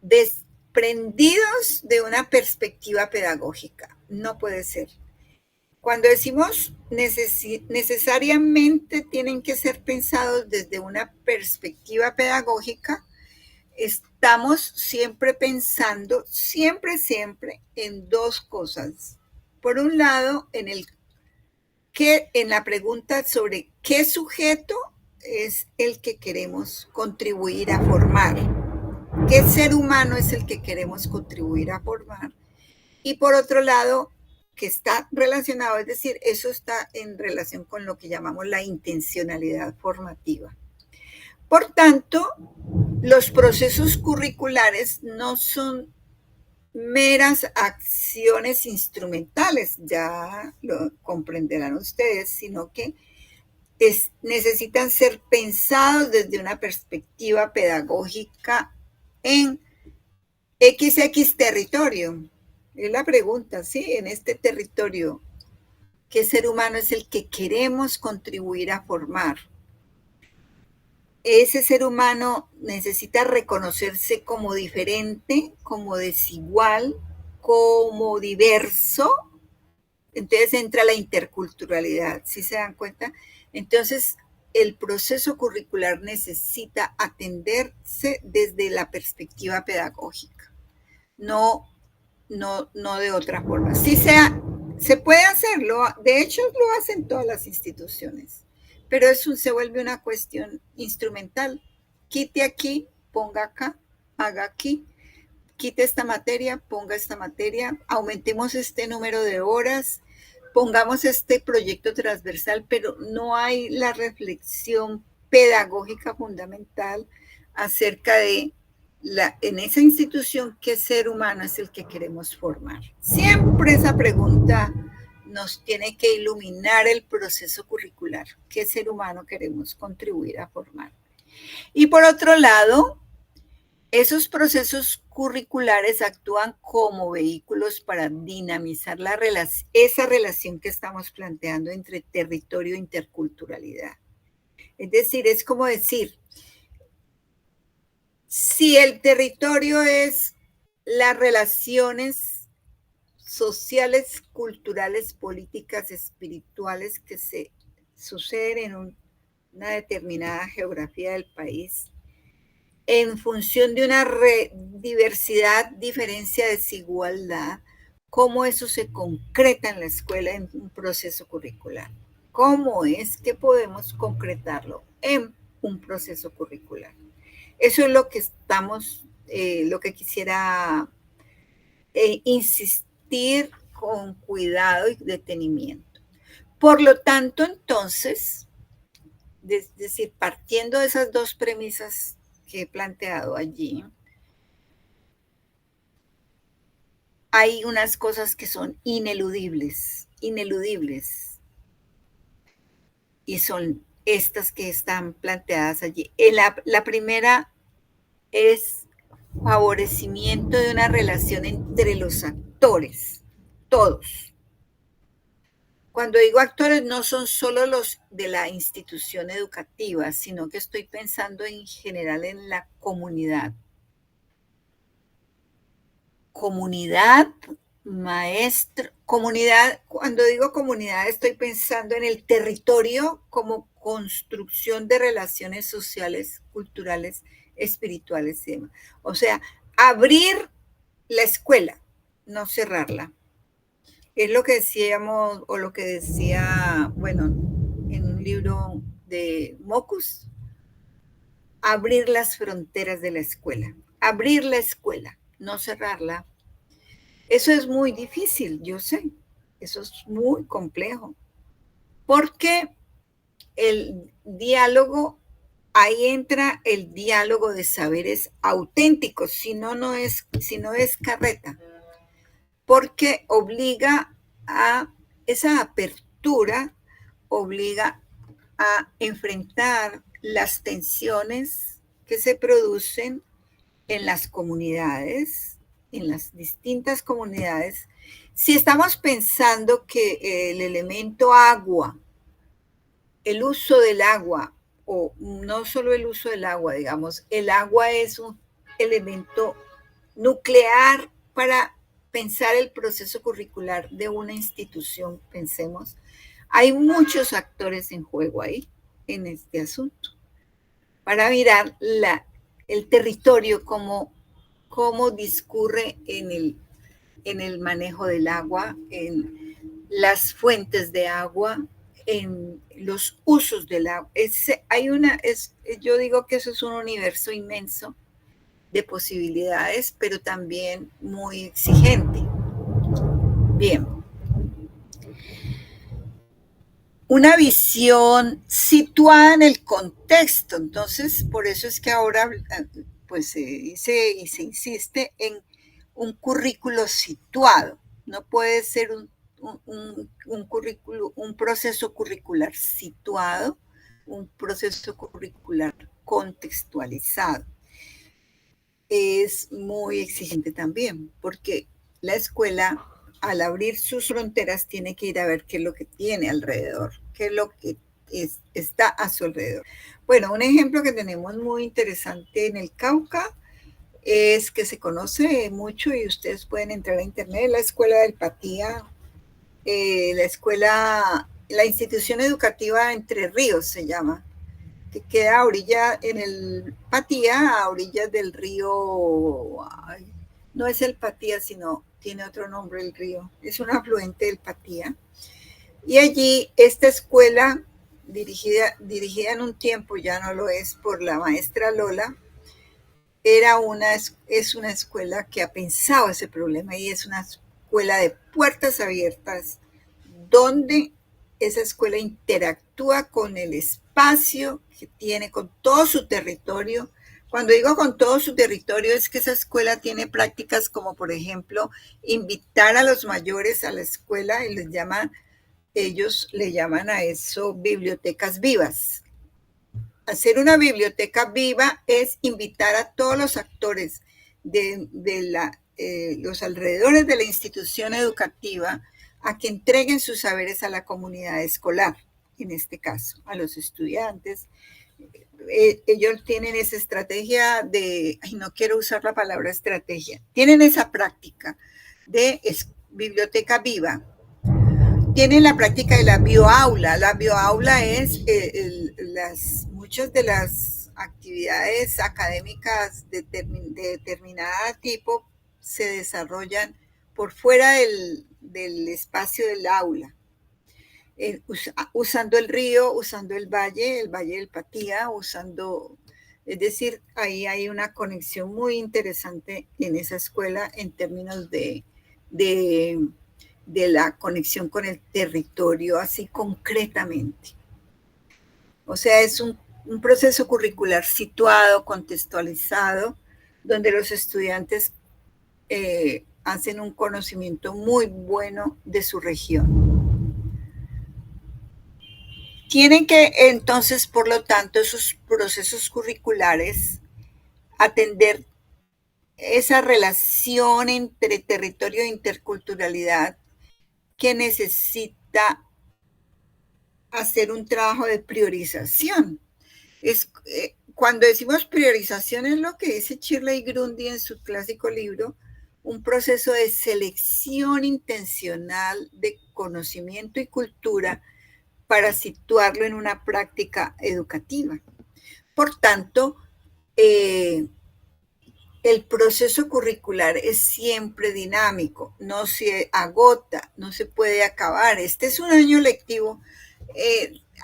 desprendidos de una perspectiva pedagógica. No puede ser. Cuando decimos necesariamente tienen que ser pensados desde una perspectiva pedagógica, estamos siempre pensando, siempre en dos cosas. Por un lado, en la pregunta sobre qué sujeto es el que queremos contribuir a formar, qué ser humano es el que queremos contribuir a formar. Y por otro lado, que está relacionado, es decir, eso está en relación con lo que llamamos la intencionalidad formativa. Por tanto, los procesos curriculares no son meras acciones instrumentales, ya lo comprenderán ustedes, sino que necesitan ser pensados desde una perspectiva pedagógica en XX territorio. Es la pregunta, ¿sí? En este territorio, ¿qué ser humano es el que queremos contribuir a formar? Ese ser humano necesita reconocerse como diferente, como desigual, como diverso. Entonces entra la interculturalidad, ¿sí se dan cuenta? Entonces el proceso curricular necesita atenderse desde la perspectiva pedagógica, no de otra forma. Sí se puede hacerlo, de hecho lo hacen todas las instituciones, pero se vuelve una cuestión instrumental. Quite aquí, ponga acá, haga aquí, quite esta materia, ponga esta materia, aumentemos este número de horas, pongamos este proyecto transversal, pero no hay la reflexión pedagógica fundamental acerca de en esa institución, ¿qué ser humano es el que queremos formar? Siempre esa pregunta nos tiene que iluminar el proceso curricular. ¿Qué ser humano queremos contribuir a formar? Y por otro lado, esos procesos curriculares actúan como vehículos para dinamizar esa relación que estamos planteando entre territorio e interculturalidad. Es decir, es como decir, si el territorio es las relaciones sociales, culturales, políticas, espirituales que se suceden en una determinada geografía del país, en función de una diversidad, diferencia, desigualdad, cómo eso se concreta en la escuela en un proceso curricular. ¿Cómo es que podemos concretarlo en un proceso curricular? Eso es lo que lo que quisiera insistir con cuidado y detenimiento. Por lo tanto, entonces, es decir, partiendo de esas dos premisas que he planteado allí, hay unas cosas que son ineludibles, y son estas que están planteadas allí. La primera es favorecimiento de una relación entre los actores, todos. Cuando digo actores, no son solo los de la institución educativa, sino que estoy pensando en general en la comunidad. Comunidad, maestro, comunidad, cuando digo comunidad estoy pensando en el territorio como construcción de relaciones sociales, culturales, espirituales y demás. O sea, abrir la escuela, no cerrarla. Es lo que decíamos, o lo que decía, bueno, en un libro de Mocus, abrir las fronteras de la escuela, no cerrarla. Eso es muy difícil, yo sé, eso es muy complejo, porque el diálogo, ahí entra el diálogo de saberes auténticos, si no es carreta, porque obliga a esa apertura, obliga a enfrentar las tensiones que se producen en las comunidades, en las distintas comunidades. Si estamos pensando que el elemento agua, el uso del agua, o no solo el uso del agua, digamos, el agua es un elemento nuclear para pensar el proceso curricular de una institución, pensemos. Hay muchos actores en juego ahí, en este asunto, para mirar el territorio, cómo discurre en el manejo del agua, en las fuentes de agua, en los usos del agua. Yo digo que eso es un universo inmenso de posibilidades, pero también muy exigente. Bien. Una visión situada en el contexto. Entonces, por eso es que ahora pues se dice y se insiste en un currículo situado. No puede ser un proceso curricular situado, un proceso curricular contextualizado. Es muy exigente también, porque la escuela, al abrir sus fronteras, tiene que ir a ver qué es lo que tiene alrededor, qué es lo que está a su alrededor. Bueno, un ejemplo que tenemos muy interesante en el Cauca es que se conoce mucho y ustedes pueden entrar a internet, la Escuela del Patía, la institución educativa Entre Ríos se llama, que queda a orilla, en el Patía, a orillas del río, no es el Patía, sino tiene otro nombre el río, es un afluente del Patía. Y allí esta escuela, dirigida en un tiempo, ya no lo es, por la maestra Lola, es una escuela que ha pensado ese problema y es una escuela de puertas abiertas, donde esa escuela interactúa con el espacio que tiene, con todo su territorio. Cuando digo con todo su territorio, es que esa escuela tiene prácticas como, por ejemplo, invitar a los mayores a la escuela y ellos le llaman a eso bibliotecas vivas. Hacer una biblioteca viva es invitar a todos los actores de los alrededores de la institución educativa a que entreguen sus saberes a la comunidad escolar, en este caso, a los estudiantes. Ellos tienen esa estrategia no quiero usar la palabra estrategia, tienen esa práctica de biblioteca viva. Tienen la práctica de la bioaula. La bioaula es muchas de las actividades académicas de determinada tipo se desarrollan por fuera del espacio del aula, usando el río, usando el valle del Patía, es decir, ahí hay una conexión muy interesante en esa escuela en términos de la conexión con el territorio, así concretamente. O sea, es un proceso curricular situado, contextualizado, donde los estudiantes hacen un conocimiento muy bueno de su región. Tienen que, entonces, por lo tanto, esos procesos curriculares atender esa relación entre territorio e interculturalidad que necesita hacer un trabajo de priorización. Cuando decimos priorización es lo que dice Shirley Grundy en su clásico libro, un proceso de selección intencional de conocimiento y cultura para situarlo en una práctica educativa. Por tanto, el proceso curricular es siempre dinámico, no se agota, no se puede acabar. Este es un año lectivo.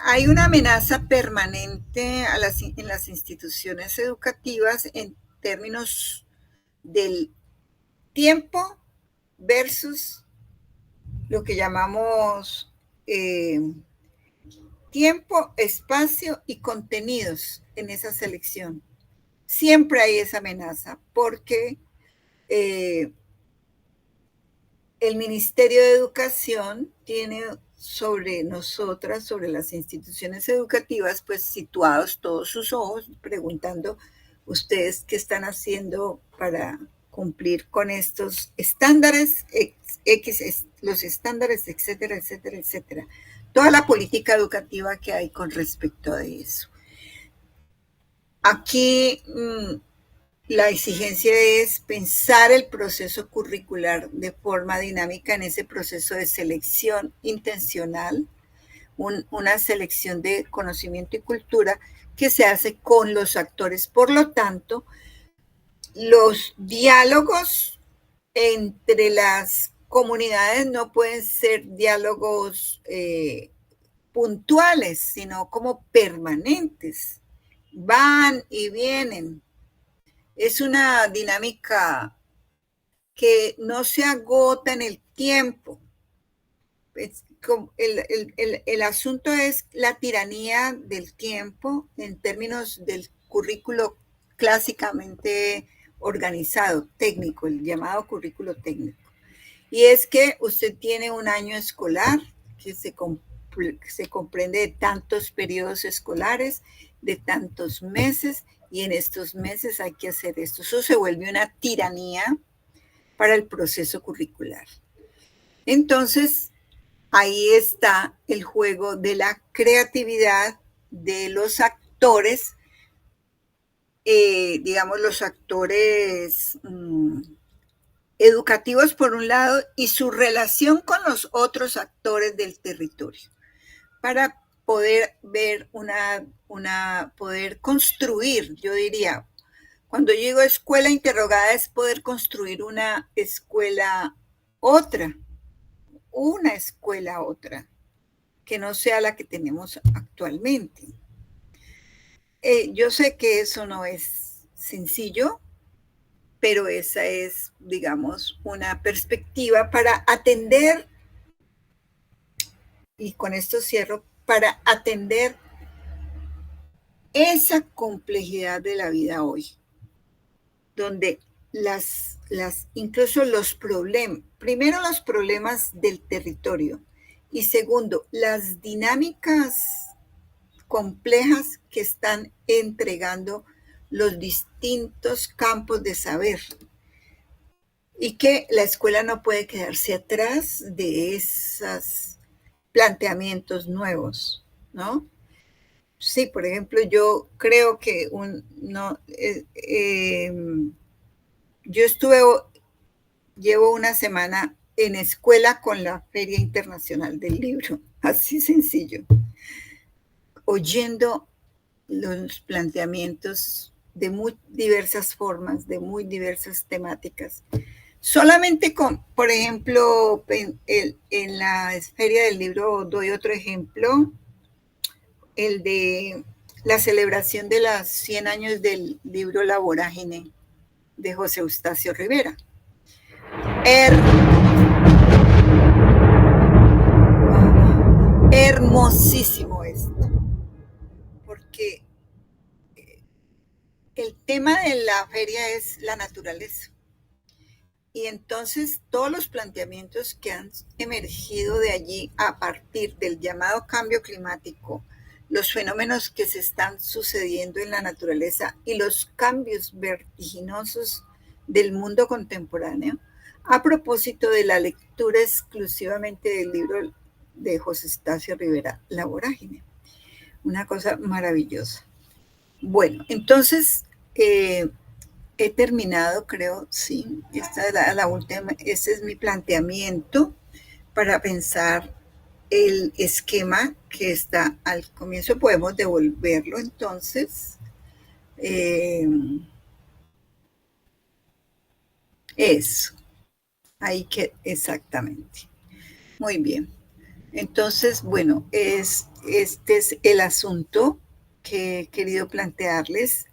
Hay una amenaza permanente en las instituciones educativas en términos del tiempo versus lo que llamamos tiempo, espacio y contenidos en esa selección. Siempre hay esa amenaza porque el Ministerio de Educación tiene sobre nosotras, sobre las instituciones educativas, pues situados todos sus ojos, preguntando ustedes qué están haciendo para cumplir con estos estándares, los estándares, etcétera, etcétera, etcétera. Toda la política educativa que hay con respecto a eso. Aquí la exigencia es pensar el proceso curricular de forma dinámica en ese proceso de selección intencional, una selección de conocimiento y cultura que se hace con los actores. Por lo tanto, los diálogos entre las comunidades no pueden ser diálogos puntuales, sino como permanentes. Van y vienen. Es una dinámica que no se agota en el tiempo. El asunto es la tiranía del tiempo en términos del currículo clásicamente organizado, técnico, el llamado currículo técnico. Y es que usted tiene un año escolar que se comprende de tantos periodos escolares, de tantos meses, y en estos meses hay que hacer esto. Eso se vuelve una tiranía para el proceso curricular. Entonces, ahí está el juego de la creatividad de los actores, digamos, los actores educativos por un lado y su relación con los otros actores del territorio, para poder ver poder construir, yo diría, cuando yo digo escuela interrogada es poder construir una escuela otra, que no sea la que tenemos actualmente. Yo sé que eso no es sencillo, pero esa es, digamos, una perspectiva para atender, y con esto cierro, para atender esa complejidad de la vida hoy, donde incluso los problemas, primero los problemas del territorio y segundo, las dinámicas complejas que están entregando los distintos campos de saber y que la escuela no puede quedarse atrás de esos planteamientos nuevos, ¿no? Sí, por ejemplo, yo creo que llevo una semana en escuela con la Feria Internacional del Libro, así sencillo, oyendo los planteamientos de muy diversas formas, de muy diversas temáticas. Solamente por ejemplo, en la Feria del Libro doy otro ejemplo, el de la celebración de los 100 años del libro La Vorágine de José Eustacio Rivera. Hermosísimo esto, porque el tema de la feria es la naturaleza. Y entonces todos los planteamientos que han emergido de allí a partir del llamado cambio climático, los fenómenos que se están sucediendo en la naturaleza y los cambios vertiginosos del mundo contemporáneo, a propósito de la lectura exclusivamente del libro de José Eustacio Rivera, La Vorágine. Una cosa maravillosa. Bueno, entonces he terminado, creo, sí. Esta es la última, ese es mi planteamiento para pensar el esquema que está al comienzo. Podemos devolverlo entonces. Eso. Ahí que exactamente. Muy bien. Entonces, bueno, este es el asunto que he querido plantearles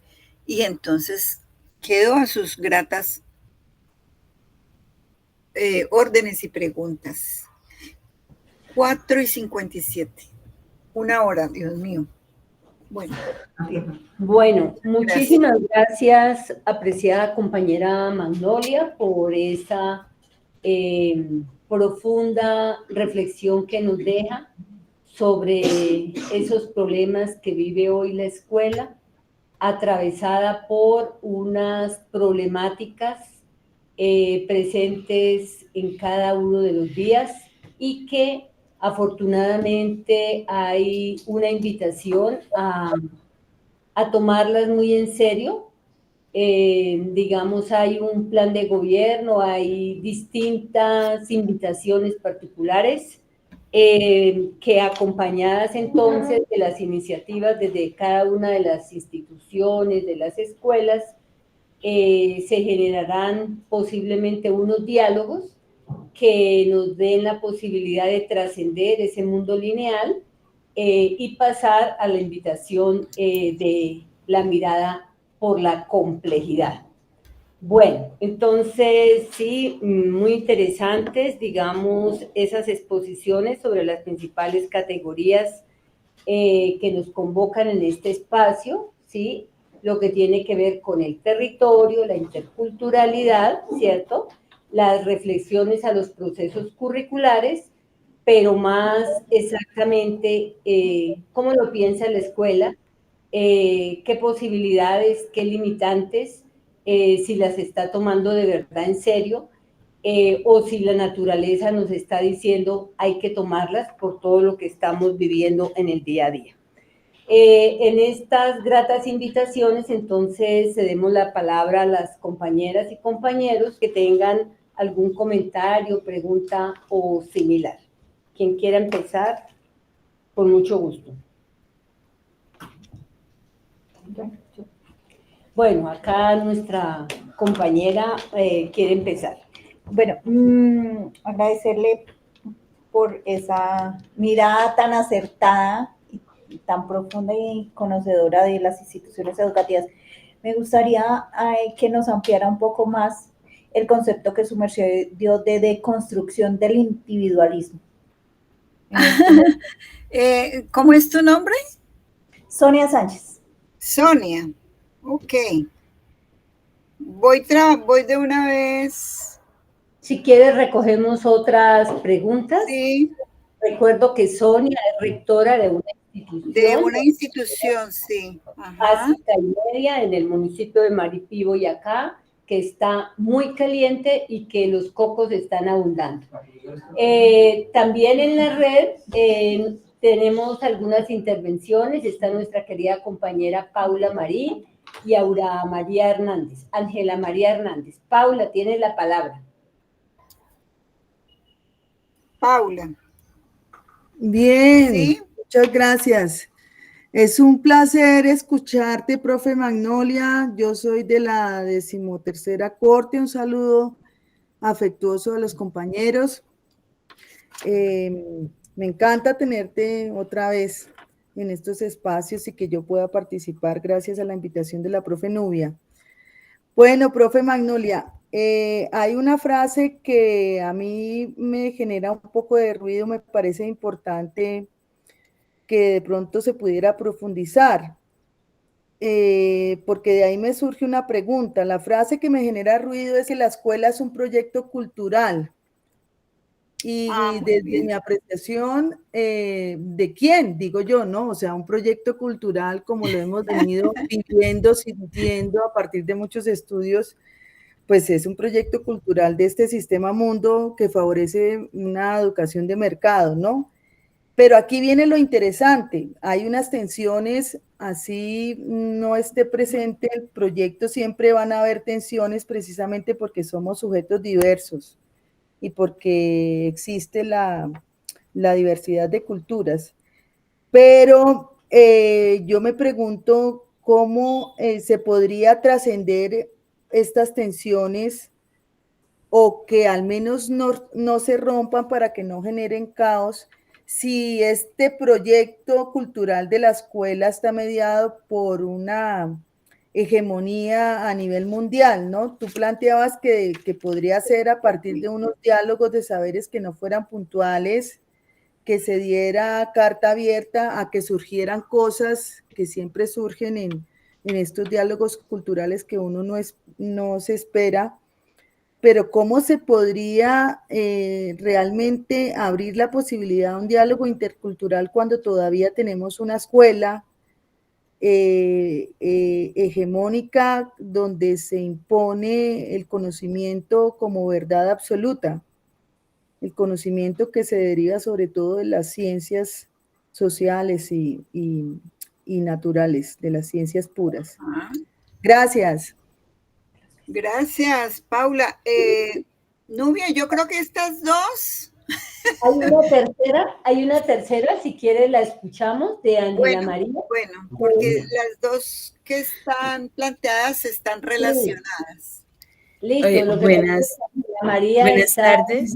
y entonces quedo a sus gratas órdenes y preguntas. 4:57. 1 hora, Dios mío. Bueno, muchísimas gracias, apreciada compañera Magnolia, por esa profunda reflexión que nos deja sobre esos problemas que vive hoy la escuela, atravesada por unas problemáticas presentes en cada uno de los días y que afortunadamente hay una invitación a tomarlas muy en serio. Digamos, hay un plan de gobierno, hay distintas invitaciones particulares que acompañadas entonces de las iniciativas desde cada una de las instituciones, de las escuelas, se generarán posiblemente unos diálogos que nos den la posibilidad de trascender ese mundo lineal y pasar a la invitación de la mirada por la complejidad. Bueno, entonces sí, muy interesantes, digamos, esas exposiciones sobre las principales categorías que nos convocan en este espacio, ¿sí? Lo que tiene que ver con el territorio, la interculturalidad, ¿cierto? Las reflexiones a los procesos curriculares, pero más exactamente cómo lo piensa la escuela, qué posibilidades, qué limitantes, si las está tomando de verdad en serio, o si la naturaleza nos está diciendo hay que tomarlas por todo lo que estamos viviendo en el día a día. En estas gratas invitaciones, entonces, cedemos la palabra a las compañeras y compañeros que tengan algún comentario, pregunta o similar. Quien quiera empezar, con mucho gusto. Bueno, acá nuestra compañera quiere empezar. Bueno, agradecerle por esa mirada tan acertada y tan profunda y conocedora de las instituciones educativas. Me gustaría que nos ampliara un poco más el concepto que su merced dio de deconstrucción del individualismo. ¿Cómo es tu nombre? Sonia Sánchez. Sonia, ok. Voy de una vez. Si quieres, recogemos otras preguntas. Sí. Recuerdo que Sonia es rectora de una institución. De una institución, sí. Básica y media en el municipio de Maripí, Boyacá, que está muy caliente y que los cocos están abundando. También en la red tenemos algunas intervenciones. Está nuestra querida compañera Paula Marín y Aura María Hernández, Ángela María Hernández. Paula, tienes la palabra. Paula. Bien, ¿sí? Muchas gracias. Es un placer escucharte, profe Magnolia. Yo soy de la 13ª Corte. Un saludo afectuoso a los compañeros. Me encanta tenerte otra vez en estos espacios y que yo pueda participar gracias a la invitación de la profe Nubia. Bueno, profe Magnolia, hay una frase que a mí me genera un poco de ruido, me parece importante que de pronto se pudiera profundizar, porque de ahí me surge una pregunta. La frase que me genera ruido es que la escuela es un proyecto cultural. Y desde mi apreciación, ¿de quién? Digo yo, ¿no? O sea, un proyecto cultural como lo hemos venido viviendo, sintiendo a partir de muchos estudios, pues es un proyecto cultural de este sistema mundo que favorece una educación de mercado, ¿no? Pero aquí viene lo interesante, hay unas tensiones, así no esté presente el proyecto, siempre van a haber tensiones precisamente porque somos sujetos diversos y porque existe la diversidad de culturas. Pero yo me pregunto cómo se podría trascender estas tensiones o que al menos no se rompan para que no generen caos si este proyecto cultural de la escuela está mediado por una hegemonía a nivel mundial, ¿no? Tú planteabas que podría ser a partir de unos diálogos de saberes que no fueran puntuales, que se diera carta abierta a que surgieran cosas que siempre surgen en estos diálogos culturales que uno no se espera, pero ¿cómo se podría realmente abrir la posibilidad de un diálogo intercultural cuando todavía tenemos una escuela hegemónica donde se impone el conocimiento como verdad absoluta, el conocimiento que se deriva sobre todo de las ciencias sociales y naturales, de las ciencias puras? Gracias. Gracias, Paula. Nubia, yo creo que estas dos Hay una tercera, si quieres la escuchamos, de Ángela María. Bueno, porque las dos que están planteadas están relacionadas. Listo, lo que buenas, Ángela María buenas está tardes.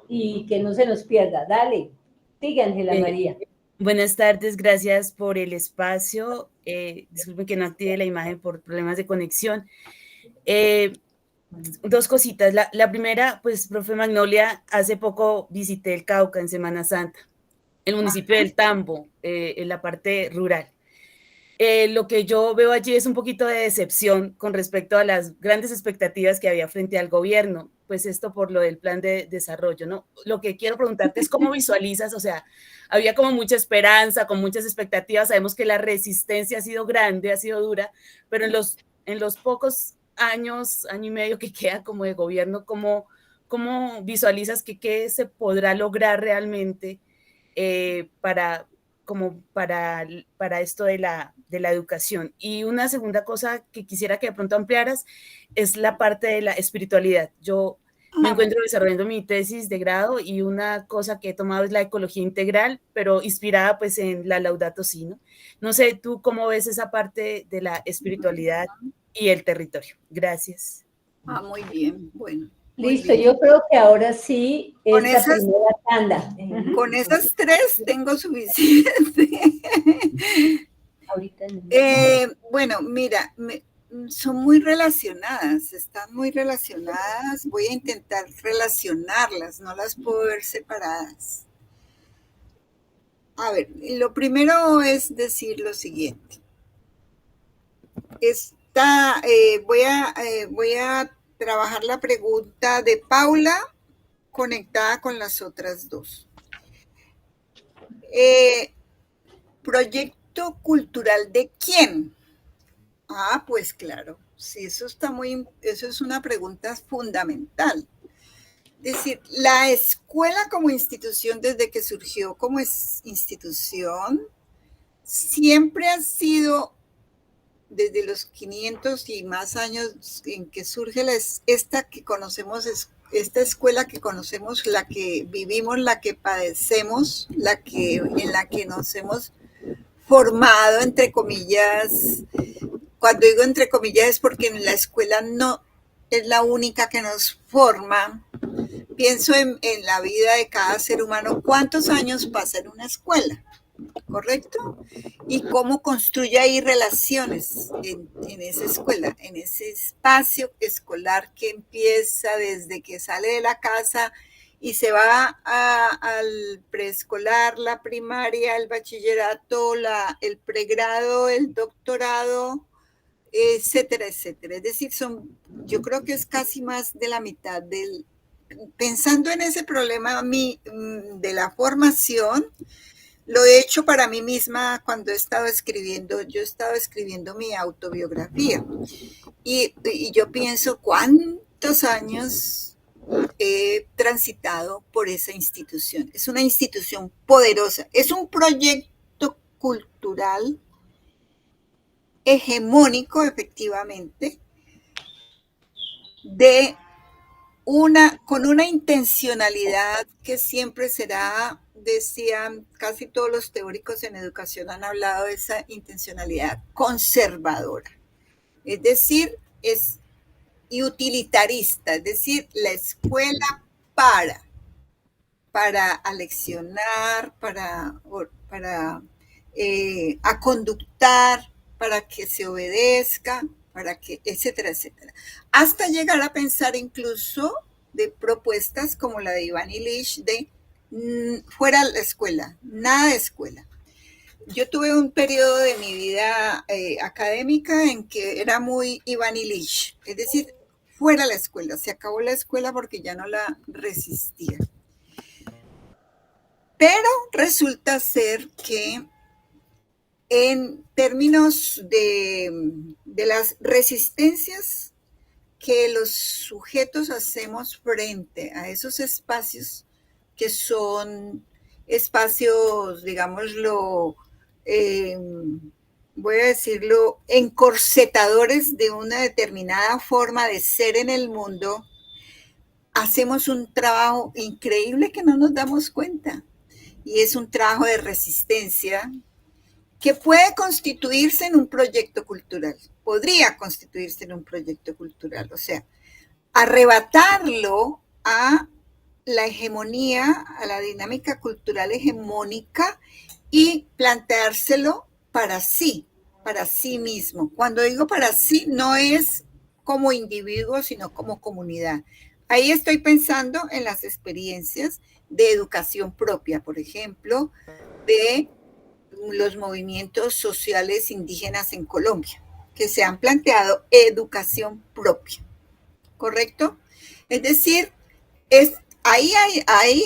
y que no se nos pierda. Dale, sigue Ángela María. Buenas tardes, gracias por el espacio. Disculpen que no active la imagen por problemas de conexión. Dos cositas. La primera, pues, profe Magnolia, hace poco visité el Cauca en Semana Santa, el municipio del Tambo, en la parte rural. Lo que yo veo allí es un poquito de decepción con respecto a las grandes expectativas que había frente al gobierno, pues esto por lo del plan de desarrollo, ¿no? Lo que quiero preguntarte es cómo visualizas, o sea, había como mucha esperanza, con muchas expectativas, sabemos que la resistencia ha sido grande, ha sido dura, pero en los pocos años, año y medio que queda como de gobierno, ¿cómo visualizas que qué se podrá lograr realmente para esto de la educación? Y una segunda cosa que quisiera que de pronto ampliaras es la parte de la espiritualidad. Yo me encuentro desarrollando mi tesis de grado y una cosa que he tomado es la ecología integral, pero inspirada pues en la Laudato Si, ¿no? No sé, ¿tú cómo ves esa parte de la espiritualidad y el territorio? Gracias. Muy bien, bueno. Listo, yo creo que ahora sí, con esta esas, primera tanda. Con esas tres tengo suficiente. Ahorita bueno, mira, son muy relacionadas, están muy relacionadas. Voy a intentar relacionarlas, no las puedo ver separadas. A ver, lo primero es decir lo siguiente. Voy a trabajar la pregunta de Paula conectada con las otras dos. ¿Proyecto cultural de quién? Pues claro, sí, eso es una pregunta fundamental. Es decir, la escuela como institución, desde que surgió como institución, siempre ha sido, desde los 500 y más años en que surge esta escuela que conocemos, la que vivimos, la que padecemos, en la que nos hemos formado, entre comillas. Cuando digo entre comillas es porque en la escuela no es la única que nos forma. Pienso en la vida de cada ser humano. ¿Cuántos años pasa en una escuela? ¿Correcto? Y cómo construye ahí relaciones en esa escuela, en ese espacio escolar que empieza desde que sale de la casa y se va al preescolar, la primaria, el bachillerato, el pregrado, el doctorado, etcétera, etcétera. Es decir, yo creo que es casi más de la mitad pensando en ese problema de la formación. Lo he hecho para mí misma cuando yo he estado escribiendo mi autobiografía y yo pienso cuántos años he transitado por esa institución. Es una institución poderosa, es un proyecto cultural hegemónico, efectivamente, con una intencionalidad que siempre será, decían casi todos los teóricos en educación han hablado de esa intencionalidad conservadora, es decir, y utilitarista, es decir, la escuela para aleccionar, para aconductar, para que se obedezca, etcétera, etcétera. Hasta llegar a pensar incluso de propuestas como la de Iván Illich de fuera de la escuela, nada de escuela. Yo tuve un periodo de mi vida académica en que era muy Iván Illich, es decir, fuera de la escuela, se acabó la escuela porque ya no la resistía. Pero resulta ser que en términos de las resistencias que los sujetos hacemos frente a esos espacios que son espacios, digámoslo, voy a decirlo, encorsetadores de una determinada forma de ser en el mundo, hacemos un trabajo increíble que no nos damos cuenta. Y es un trabajo de resistencia que puede constituirse en un proyecto cultural. Podría constituirse en un proyecto cultural. O sea, arrebatarlo a la hegemonía, a la dinámica cultural hegemónica y planteárselo para sí mismo. Cuando digo para sí, no es como individuo, sino como comunidad. Ahí estoy pensando en las experiencias de educación propia, por ejemplo, de los movimientos sociales indígenas en Colombia, que se han planteado educación propia, ¿correcto? Es decir, ahí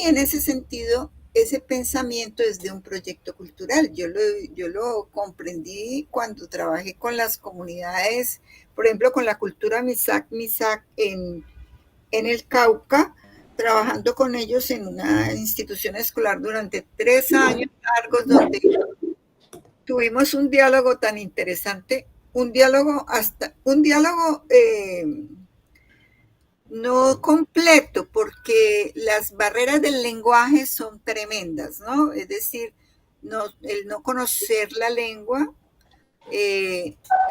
en ese sentido, ese pensamiento es de un proyecto cultural. Yo lo comprendí cuando trabajé con las comunidades, por ejemplo, con la cultura Misak en el Cauca, trabajando con ellos en una institución escolar durante 3 años largos, donde tuvimos un diálogo tan interesante, un diálogo no completo, porque las barreras del lenguaje son tremendas, ¿no? Es decir, el no conocer la lengua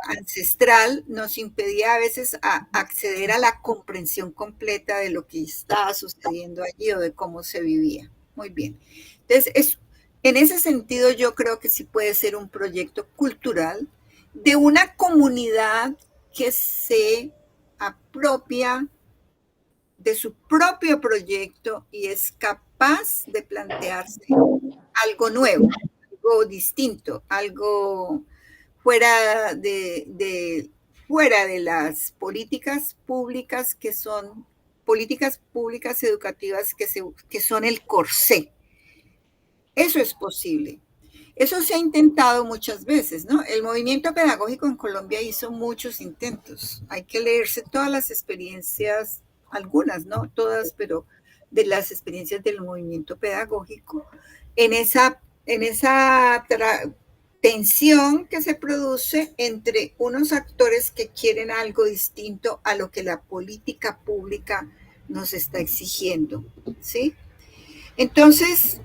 ancestral nos impedía a veces acceder a la comprensión completa de lo que estaba sucediendo allí o de cómo se vivía. Muy bien. Entonces, en ese sentido, yo creo que sí puede ser un proyecto cultural de una comunidad que se apropia de su propio proyecto y es capaz de plantearse algo nuevo, algo distinto, algo fuera de las políticas públicas que son políticas públicas educativas que son el corsé. Eso es posible. Eso se ha intentado muchas veces, ¿no? El movimiento pedagógico en Colombia hizo muchos intentos. Hay que leerse todas las experiencias, algunas, no todas, pero de las experiencias del movimiento pedagógico, en esa tensión que se produce entre unos actores que quieren algo distinto a lo que la política pública nos está exigiendo, ¿sí? Entonces,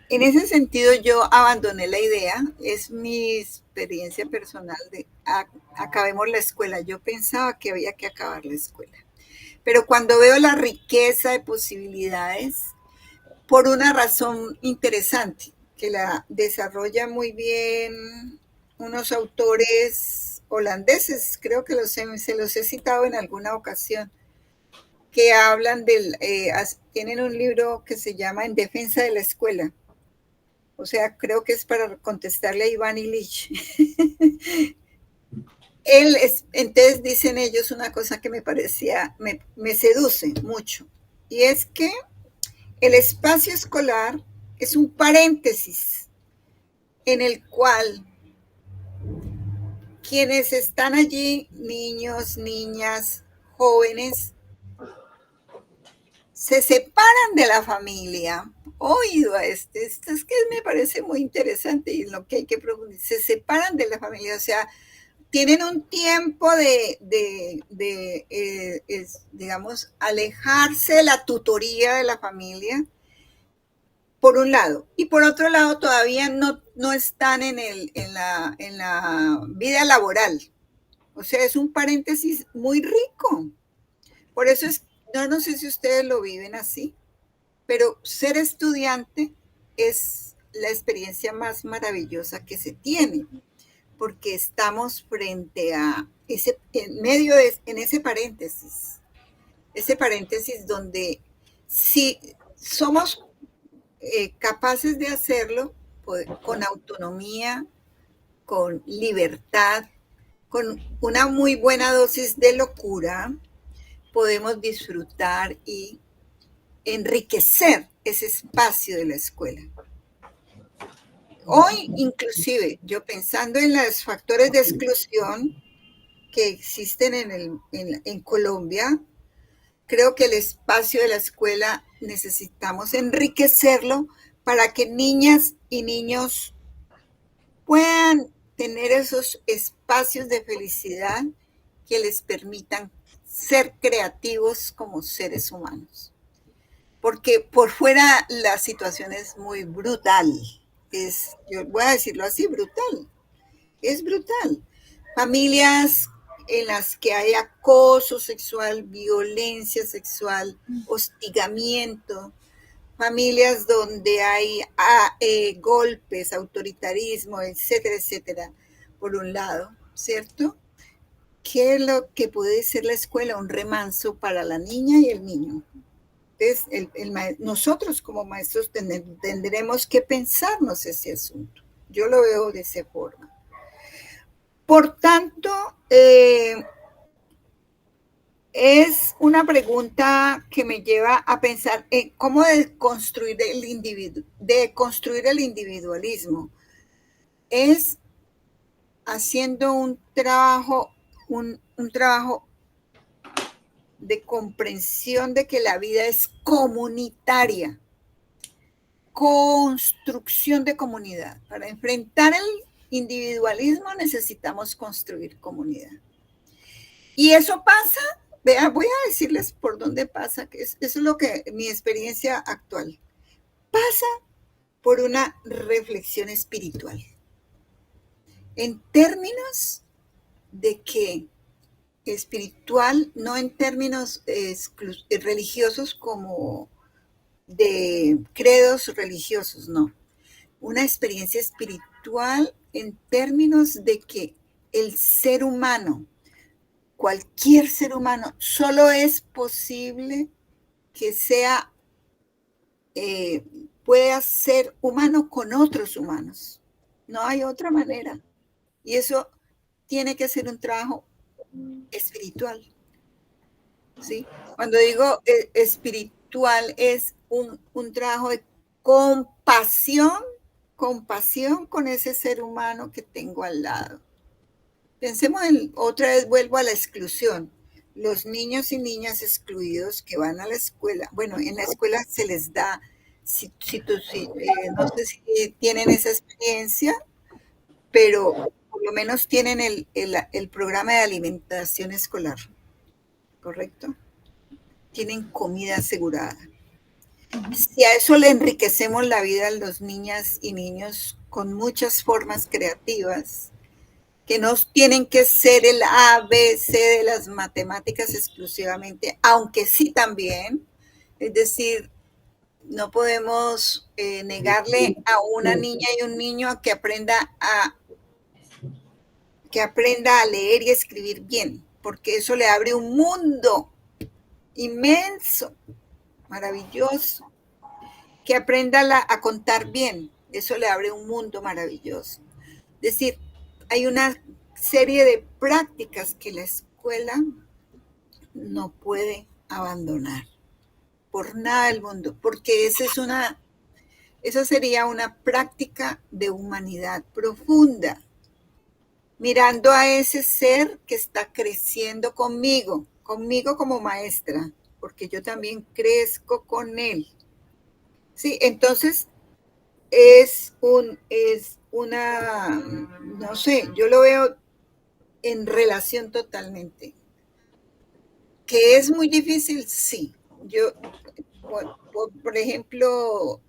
en ese sentido yo abandoné la idea, es mi experiencia personal de acabemos la escuela. Yo pensaba que había que acabar la escuela, pero cuando veo la riqueza de posibilidades, por una razón interesante, que la desarrolla muy bien unos autores holandeses, creo que se los he citado en alguna ocasión, que hablan tienen un libro que se llama En defensa de la escuela. O sea, creo que es para contestarle a Iván Illich. Entonces dicen ellos una cosa que me seduce mucho, y es que el espacio escolar es un paréntesis en el cual quienes están allí, niños, niñas, jóvenes, se separan de la familia. Oído a esto es que me parece muy interesante y lo que hay que profundizar. Se separan de la familia, o sea, tienen un tiempo digamos, alejarse de la tutoría de la familia, por un lado, y por otro lado todavía no están en la vida laboral. O sea, es un paréntesis muy rico. Por eso no sé si ustedes lo viven así, pero ser estudiante es la experiencia más maravillosa que se tiene, porque estamos frente a en ese paréntesis donde si somos capaces de hacerlo con autonomía, con libertad, con una muy buena dosis de locura, podemos disfrutar y enriquecer ese espacio de la escuela. Hoy, inclusive, yo pensando en los factores de exclusión que existen en Colombia, creo que el espacio de la escuela necesitamos enriquecerlo para que niñas y niños puedan tener esos espacios de felicidad que les permitan ser creativos como seres humanos. Porque por fuera la situación es muy brutal. Yo voy a decirlo así, brutal. Es brutal. Familias en las que hay acoso sexual, violencia sexual, hostigamiento, familias donde hay golpes, autoritarismo, etcétera, etcétera, por un lado, ¿cierto? ¿Qué es lo que puede ser la escuela? Un remanso para la niña y el niño. Entonces, nosotros como maestros tendremos que pensarnos ese asunto. Yo lo veo de esa forma. Por tanto, es una pregunta que me lleva a pensar en cómo construir el individualismo. Es haciendo un trabajo de comprensión de que la vida es comunitaria, construcción de comunidad. Para enfrentar el individualismo necesitamos construir comunidad. Y eso pasa, voy a decirles por dónde pasa, que eso es lo que mi experiencia actual pasa por una reflexión espiritual. En términos de que espiritual, no en términos religiosos como de credos religiosos, no. Una experiencia espiritual en términos de que el ser humano, cualquier ser humano, solo es posible que pueda ser humano con otros humanos. No hay otra manera. Y eso tiene que ser un trabajo espiritual. ¿Sí? Cuando digo espiritual es un trabajo de compasión con ese ser humano que tengo al lado. Pensemos otra vez, vuelvo a la exclusión. Los niños y niñas excluidos que van a la escuela, bueno, en la escuela se les da, no sé si tienen esa experiencia, pero por lo menos tienen el programa de alimentación escolar, ¿correcto? Tienen comida asegurada. Si a eso le enriquecemos la vida a los niñas y niños con muchas formas creativas, que no tienen que ser el A, B, C de las matemáticas exclusivamente, aunque sí también, es decir, no podemos negarle a una niña y un niño a que aprenda a leer y escribir bien, porque eso le abre un mundo inmenso, maravilloso. Que aprenda a contar bien, eso le abre un mundo maravilloso. Es decir, hay una serie de prácticas que la escuela no puede abandonar por nada del mundo, porque esa sería una práctica de humanidad profunda, mirando a ese ser que está creciendo conmigo como maestra, porque yo también crezco con él. Sí, entonces no sé, yo lo veo en relación totalmente. ¿Que es muy difícil? Sí. Yo, por ejemplo,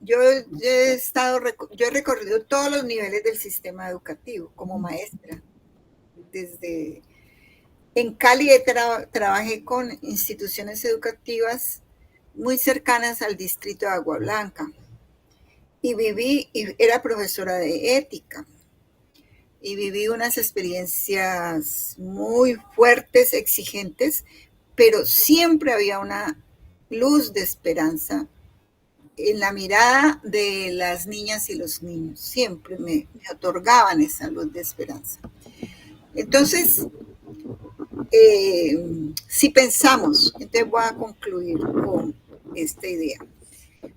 yo he recorrido todos los niveles del sistema educativo como maestra. En Cali trabajé con instituciones educativas muy cercanas al distrito de Agua Blanca y era profesora de ética y viví unas experiencias muy fuertes, exigentes, pero siempre había una luz de esperanza en la mirada de las niñas y los niños, siempre me otorgaban esa luz de esperanza. Entonces, si pensamos, entonces voy a concluir con esta idea,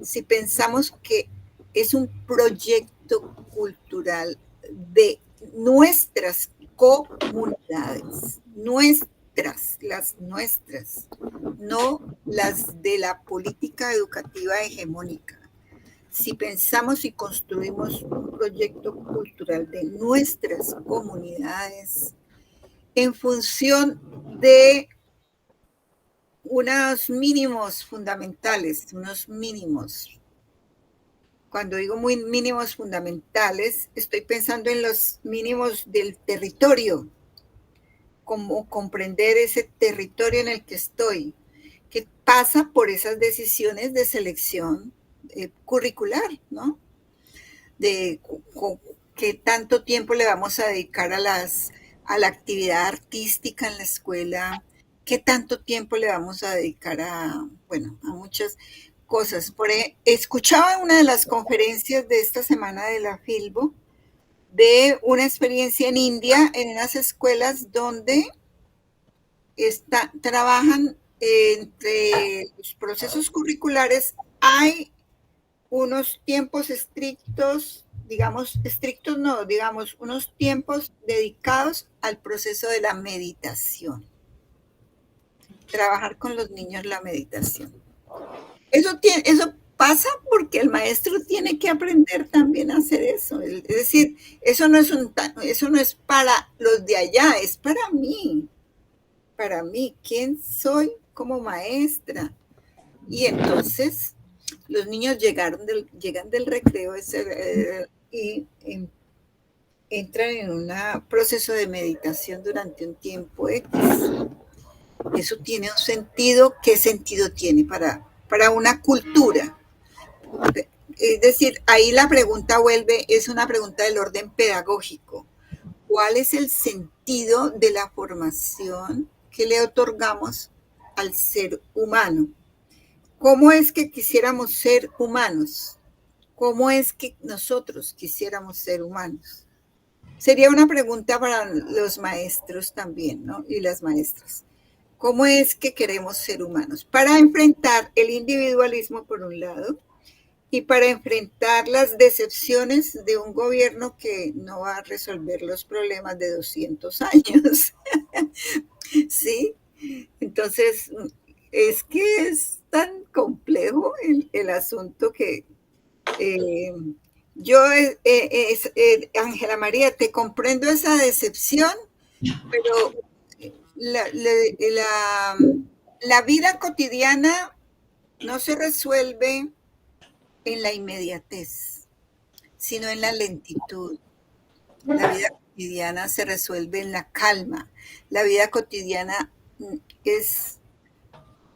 si pensamos que es un proyecto cultural de nuestras comunidades, las nuestras, no las de la política educativa hegemónica. Si pensamos y construimos un proyecto cultural de nuestras comunidades, en función de unos mínimos fundamentales, unos mínimos. Cuando digo muy mínimos fundamentales, estoy pensando en los mínimos del territorio, como comprender ese territorio en el que estoy, que pasa por esas decisiones de selección curricular, ¿no? De qué tanto tiempo le vamos a dedicar a la actividad artística en la escuela, qué tanto tiempo le vamos a dedicar a muchas cosas. Escuchaba una de las conferencias de esta semana de la Filbo de una experiencia en India, en unas escuelas donde trabajan entre los procesos curriculares, hay unos tiempos estrictos, unos tiempos dedicados al proceso de la meditación. Trabajar con los niños la meditación. Eso pasa porque el maestro tiene que aprender también a hacer eso. Es decir, eso no es para los de allá, es para mí. Para mí, ¿quién soy como maestra? Y entonces los niños llegan del recreo y entran en un proceso de meditación durante un tiempo X. Eso tiene un sentido. ¿Qué sentido tiene para una cultura? Es decir, ahí la pregunta es una pregunta del orden pedagógico. ¿Cuál es el sentido de la formación que le otorgamos al ser humano? ¿Cómo es que quisiéramos ser humanos? ¿Cómo es que nosotros quisiéramos ser humanos? Sería una pregunta para los maestros también, ¿no? Y las maestras. ¿Cómo es que queremos ser humanos? Para enfrentar el individualismo por un lado y para enfrentar las decepciones de un gobierno que no va a resolver los problemas de 200 años. ¿Sí? Entonces, es que es tan complejo el asunto que Ángela María, te comprendo esa decepción, pero la vida cotidiana no se resuelve en la inmediatez, sino en la lentitud. La vida cotidiana se resuelve en la calma. La vida cotidiana es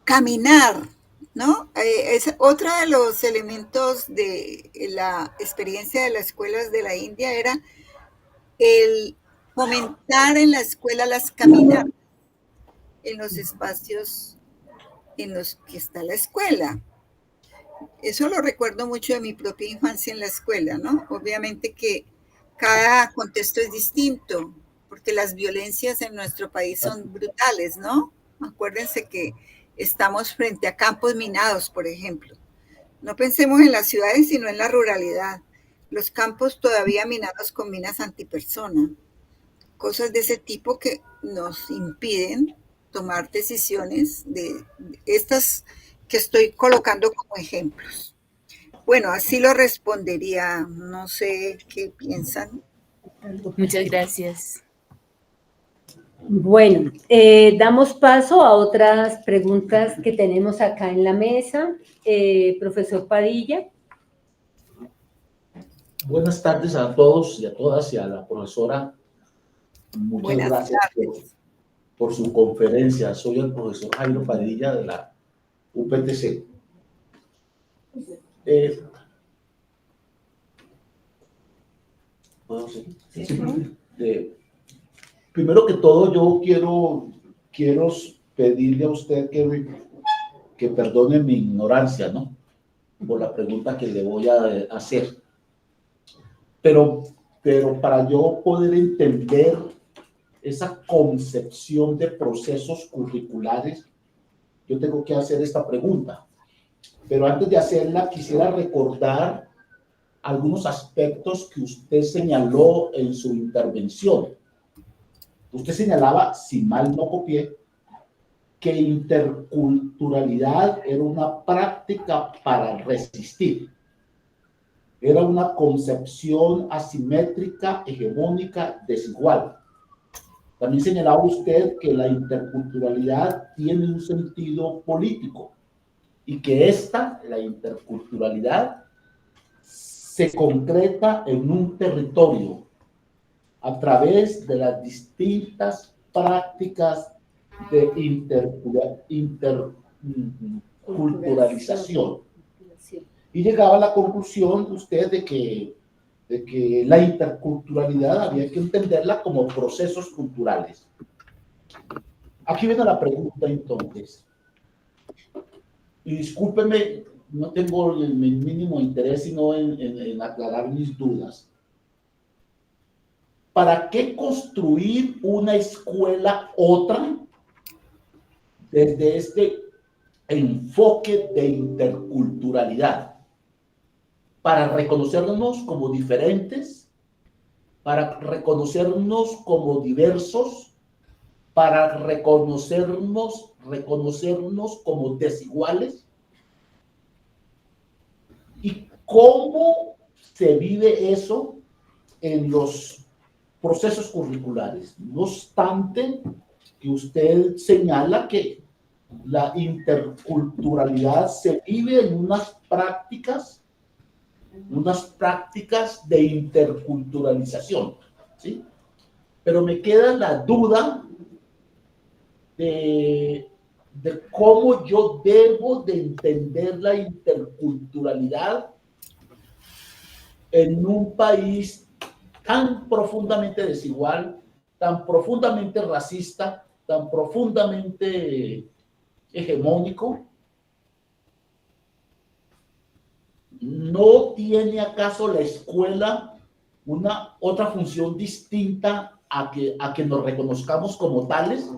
caminar, ¿no? Es otro de los elementos de la experiencia de las escuelas de la India, era el fomentar en la escuela las caminatas en los espacios en los que está la escuela. Eso lo recuerdo mucho de mi propia infancia en la escuela, ¿no? Obviamente que cada contexto es distinto, porque las violencias en nuestro país son brutales, ¿no? Acuérdense que estamos frente a campos minados, por ejemplo. No pensemos en las ciudades, sino en la ruralidad. Los campos todavía minados con minas antipersona. Cosas de ese tipo que nos impiden tomar decisiones de estas que estoy colocando como ejemplos. Bueno, así lo respondería. No sé qué piensan. Muchas gracias. Bueno, damos paso a otras preguntas que tenemos acá en la mesa. Profesor Padilla. Buenas tardes a todos y a todas y a la profesora. Muchas Buenas gracias por su conferencia. Soy el profesor Jairo Padilla de la UPTC. ¿Puedo seguir? Sí. Primero que todo, yo quiero pedirle a usted que perdone mi ignorancia, ¿no? Por la pregunta que le voy a hacer. Pero para yo poder entender esa concepción de procesos curriculares, yo tengo que hacer esta pregunta. Pero antes de hacerla, quisiera recordar algunos aspectos que usted señaló en su intervención. Usted señalaba, si mal no copié, que interculturalidad era una práctica para resistir. Era una concepción asimétrica, hegemónica, desigual. También señalaba usted que la interculturalidad tiene un sentido político y que la interculturalidad, se concreta en un territorio a través de las distintas prácticas de interculturalización. Y llegaba a la conclusión usted de que la interculturalidad había que entenderla como procesos culturales. Aquí viene la pregunta entonces. Y discúlpeme, no tengo el mínimo interés sino en aclarar mis dudas. ¿Para qué construir una escuela otra desde este enfoque de interculturalidad? ¿Para reconocernos como diferentes? ¿Para reconocernos como diversos? ¿Para reconocernos como desiguales? ¿Y cómo se vive eso en los procesos curriculares? No obstante que usted señala que la interculturalidad se vive en unas prácticas de interculturalización, ¿sí? Pero me queda la duda de cómo yo debo de entender la interculturalidad en un país tan profundamente desigual, tan profundamente racista, tan profundamente hegemónico. ¿No tiene acaso la escuela una otra función distinta a que nos reconozcamos como tales?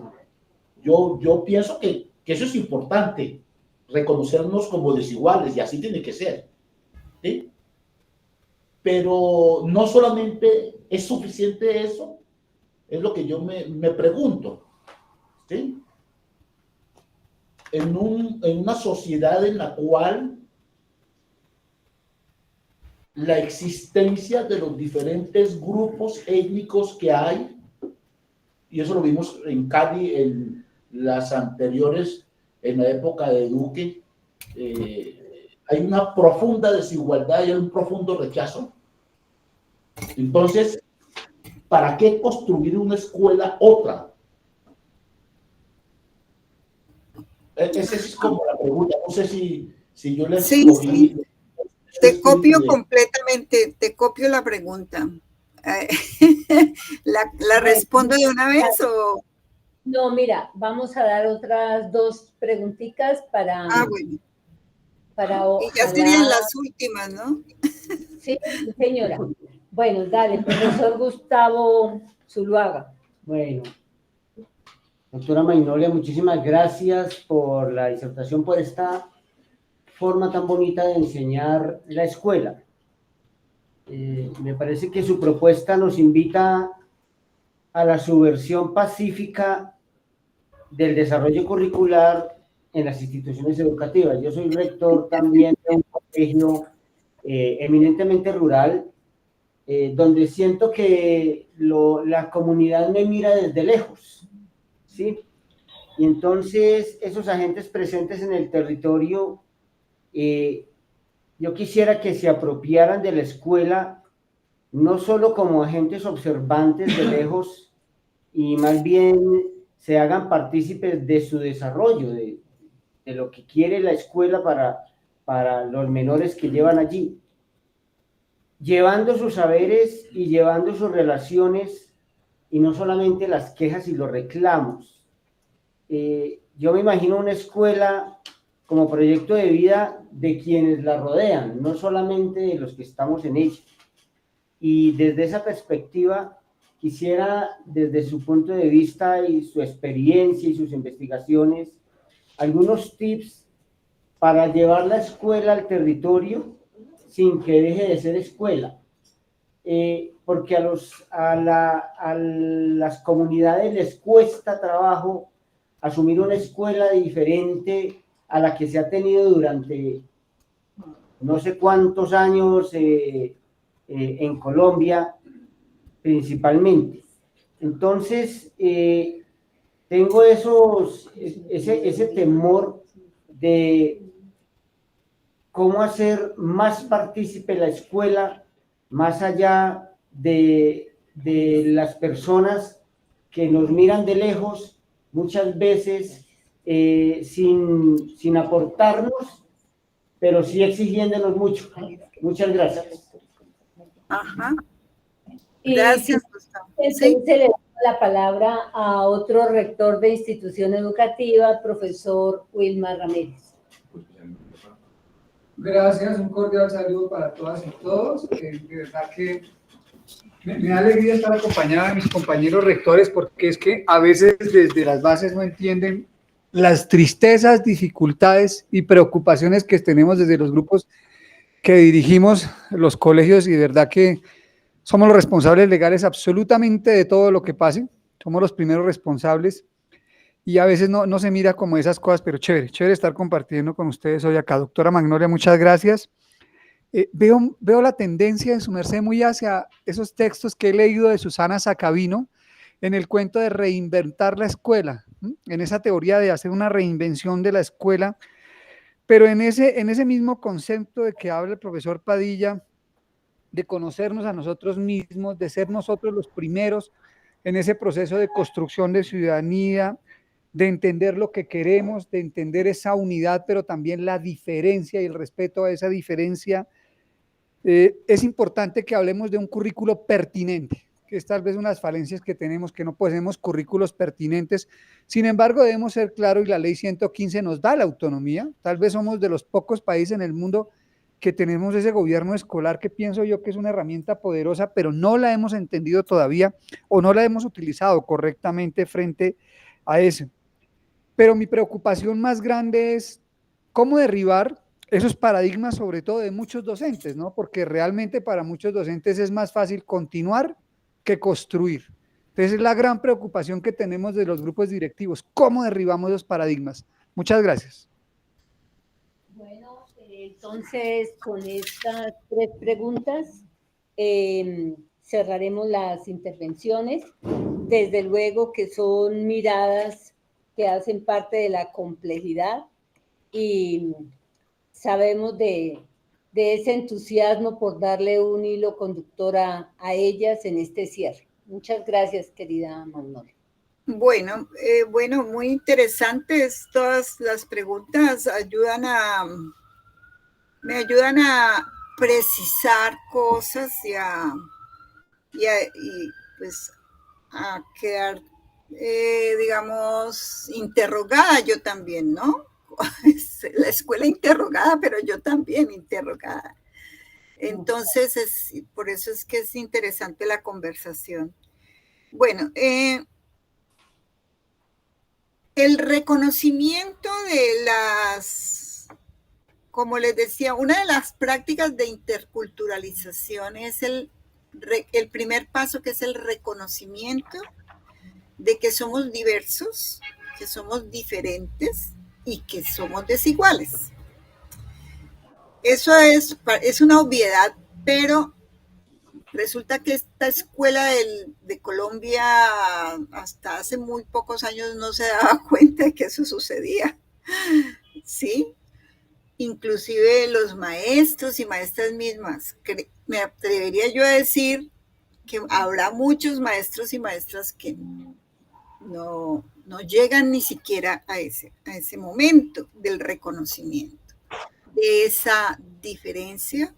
Yo pienso que eso es importante, reconocernos como desiguales, y así tiene que ser, ¿sí? Pero no solamente es suficiente eso, es lo que yo me pregunto, ¿sí? En una sociedad en la cual la existencia de los diferentes grupos étnicos que hay, y eso lo vimos en Cali en las anteriores, en la época de Duque, hay una profunda desigualdad y hay un profundo rechazo. Entonces, ¿para qué construir una escuela otra? Esa es como la pregunta. No sé si yo le escogí. Sí. Te copio completamente, te copio la pregunta. ¿La respondo de una vez o...? No, mira, vamos a dar otras dos preguntitas para... bueno. Y ya serían las últimas, ¿no? Sí, señora. Bueno, dale, profesor Gustavo Zuluaga. Bueno, doctora Magnolia, muchísimas gracias por la disertación, por esta forma tan bonita de enseñar la escuela. Me parece que su propuesta nos invita a la subversión pacífica del desarrollo curricular en las instituciones educativas. Yo soy rector también de un colegio eminentemente rural, donde siento que la comunidad me mira desde lejos, ¿sí? Y entonces esos agentes presentes en el territorio, yo quisiera que se apropiaran de la escuela no solo como agentes observantes de lejos, y más bien se hagan partícipes de su desarrollo, de lo que quiere la escuela para los menores que llevan allí, llevando sus saberes y llevando sus relaciones, y no solamente las quejas y los reclamos. Yo me imagino una escuela como proyecto de vida de quienes la rodean, no solamente de los que estamos en ella. Y desde esa perspectiva, quisiera, desde su punto de vista y su experiencia y sus investigaciones, algunos tips para llevar la escuela al territorio sin que deje de ser escuela. Porque a las comunidades les cuesta trabajo asumir una escuela diferente a la que se ha tenido durante no sé cuántos años en Colombia principalmente. Entonces, tengo ese temor de cómo hacer más partícipe la escuela, más allá de las personas que nos miran de lejos, muchas veces sin aportarnos, pero sí exigiéndonos mucho. Muchas gracias. Ajá. Y Gracias, Gustavo. entonces Sí. le doy la palabra a otro rector de institución educativa, profesor Wilmar Ramírez. Gracias, un cordial saludo para todas y todos. De verdad que me da alegría estar acompañada de mis compañeros rectores, porque es que a veces desde las bases no entienden las tristezas, dificultades y preocupaciones que tenemos desde los grupos que dirigimos los colegios, y de verdad que somos los responsables legales absolutamente de todo lo que pase, somos los primeros responsables, y a veces no se mira como esas cosas, pero chévere estar compartiendo con ustedes hoy acá. Doctora Magnolia, muchas gracias. Veo la tendencia de su merced muy hacia esos textos que he leído de Susana Sacabino en el cuento de reinventar la escuela, en esa teoría de hacer una reinvención de la escuela, pero en ese mismo concepto de que habla el profesor Padilla, de conocernos a nosotros mismos, de ser nosotros los primeros en ese proceso de construcción de ciudadanía, de entender lo que queremos, de entender esa unidad, pero también la diferencia y el respeto a esa diferencia. Es importante que hablemos de un currículo pertinente, que es tal vez unas falencias que tenemos, que no poseemos currículos pertinentes. Sin embargo, debemos ser claros, y la ley 115 nos da la autonomía. Tal vez somos de los pocos países en el mundo que tenemos ese gobierno escolar, que pienso yo que es una herramienta poderosa, pero no la hemos entendido todavía o no la hemos utilizado correctamente frente a eso. Pero mi preocupación más grande es cómo derribar esos paradigmas, sobre todo de muchos docentes, ¿no? Porque realmente para muchos docentes es más fácil continuar que construir. Entonces es la gran preocupación que tenemos de los grupos directivos, ¿cómo derribamos los paradigmas? Muchas gracias. Bueno, entonces con estas 3 preguntas cerraremos las intervenciones. Desde luego que son miradas que hacen parte de la complejidad, y sabemos de ese entusiasmo por darle un hilo conductor a ellas en este cierre. Muchas gracias, querida Magnolia. Bueno, muy interesantes todas las preguntas, me ayudan a precisar cosas y pues a quedar, digamos, interrogada yo también, ¿no? La escuela interrogada, pero yo también interrogada. Entonces, por eso es que es interesante la conversación. Bueno, el reconocimiento de como les decía, una de las prácticas de interculturalización es el primer paso, que es el reconocimiento de que somos diversos, que somos diferentes y que somos desiguales. Eso es una obviedad, pero resulta que esta escuela de Colombia hasta hace muy pocos años no se daba cuenta de que eso sucedía, ¿sí? Inclusive los maestros y maestras mismas, me atrevería yo a decir que habrá muchos maestros y maestras que no llegan ni siquiera a ese momento del reconocimiento de esa diferencia,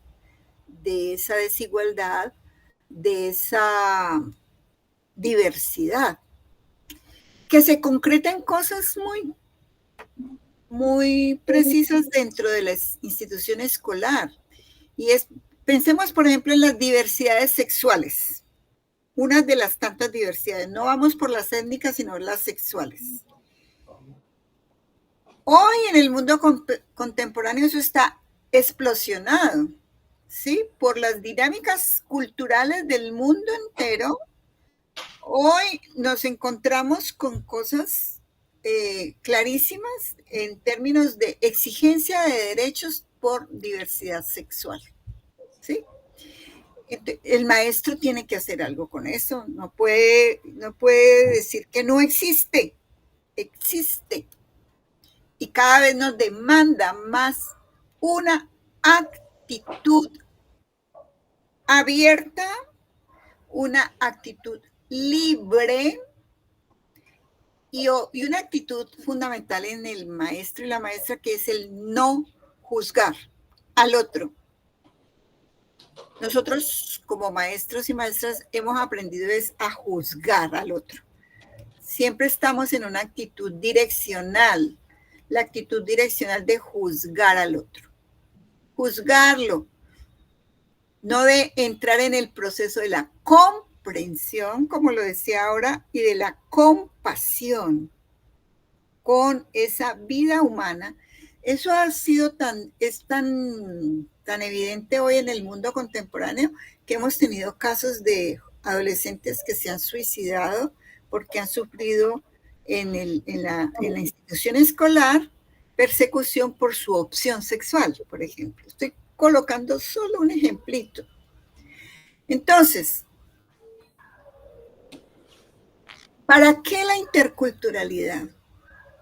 de esa desigualdad, de esa diversidad, que se concreta en cosas muy precisas dentro de la institución escolar. Y pensemos, por ejemplo, en las diversidades sexuales, una de las tantas diversidades. No vamos por las étnicas, sino las sexuales. Hoy en el mundo contemporáneo eso está explosionado, ¿sí? Por las dinámicas culturales del mundo entero. Hoy nos encontramos con cosas clarísimas en términos de exigencia de derechos por diversidad sexual, ¿sí? El maestro tiene que hacer algo con eso, no puede decir que no existe, existe. Y cada vez nos demanda más una actitud abierta, una actitud libre y una actitud fundamental en el maestro y la maestra, que es el no juzgar al otro. Nosotros como maestros y maestras hemos aprendido es a juzgar al otro. Siempre estamos en una actitud direccional, la actitud direccional de juzgar al otro. Juzgarlo, no de entrar en el proceso de la comprensión, como lo decía ahora, y de la compasión con esa vida humana. Eso ha sido tan evidente hoy en el mundo contemporáneo, que hemos tenido casos de adolescentes que se han suicidado porque han sufrido en la institución escolar persecución por su opción sexual, por ejemplo. Estoy colocando solo un ejemplito. Entonces, ¿para qué la interculturalidad?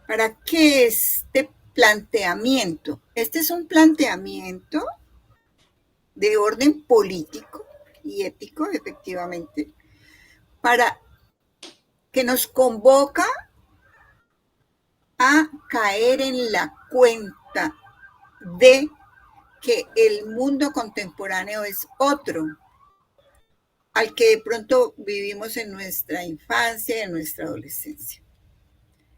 ¿Para qué este planteamiento? Este es un planteamiento de orden político y ético, efectivamente, para que nos convoca a caer en la cuenta de que el mundo contemporáneo es otro al que de pronto vivimos en nuestra infancia y en nuestra adolescencia.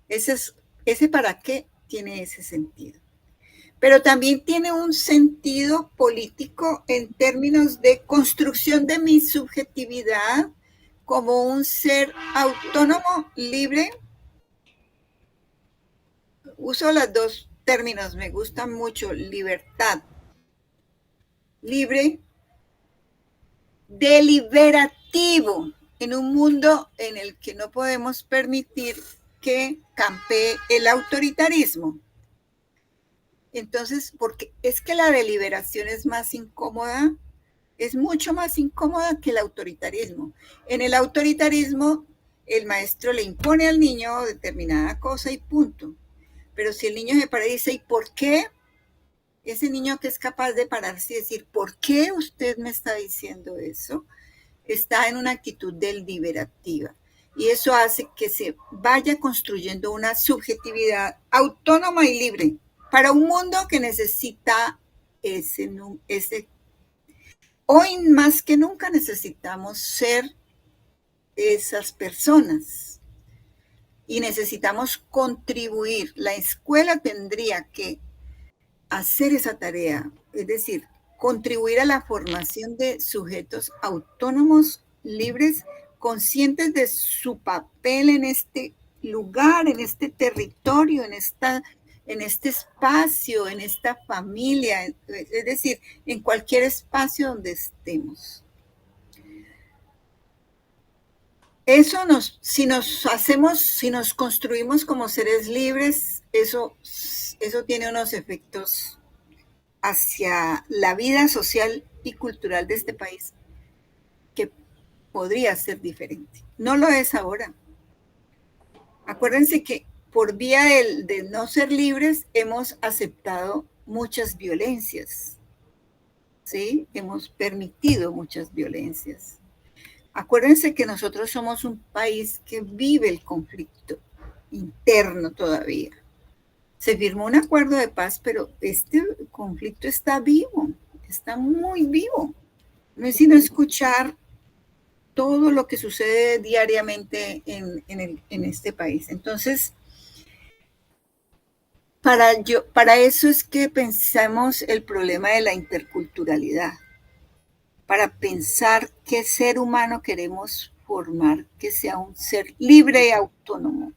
Ese para qué tiene ese sentido. Pero también tiene un sentido político en términos de construcción de mi subjetividad como un ser autónomo, libre. Uso los dos términos, me gustan mucho: libertad, libre, deliberativo, en un mundo en el que no podemos permitir que campee el autoritarismo. Entonces, porque es que la deliberación es más incómoda, es mucho más incómoda que el autoritarismo. En el autoritarismo, el maestro le impone al niño determinada cosa y punto. Pero si el niño se para y dice, ¿y por qué? Ese niño que es capaz de pararse y decir, ¿por qué usted me está diciendo eso? Está en una actitud deliberativa. Y eso hace que se vaya construyendo una subjetividad autónoma y libre para un mundo que necesita ese. Hoy más que nunca necesitamos ser esas personas y necesitamos contribuir. La escuela tendría que hacer esa tarea, es decir, contribuir a la formación de sujetos autónomos, libres, conscientes de su papel en este lugar, en este territorio, en este espacio, en esta familia, es decir, en cualquier espacio donde estemos. Eso si nos construimos como seres libres, eso tiene unos efectos hacia la vida social y cultural de este país que podría ser diferente. No lo es ahora. Acuérdense que por vía de no ser libres hemos aceptado muchas violencias, ¿sí? Hemos permitido muchas violencias. Acuérdense que nosotros somos un país que vive el conflicto interno todavía. Se firmó un acuerdo de paz, pero este conflicto está vivo, está muy vivo. No es sino escuchar todo lo que sucede diariamente en este país. Entonces, para eso es que pensamos el problema de la interculturalidad, para pensar qué ser humano queremos formar, que sea un ser libre y autónomo,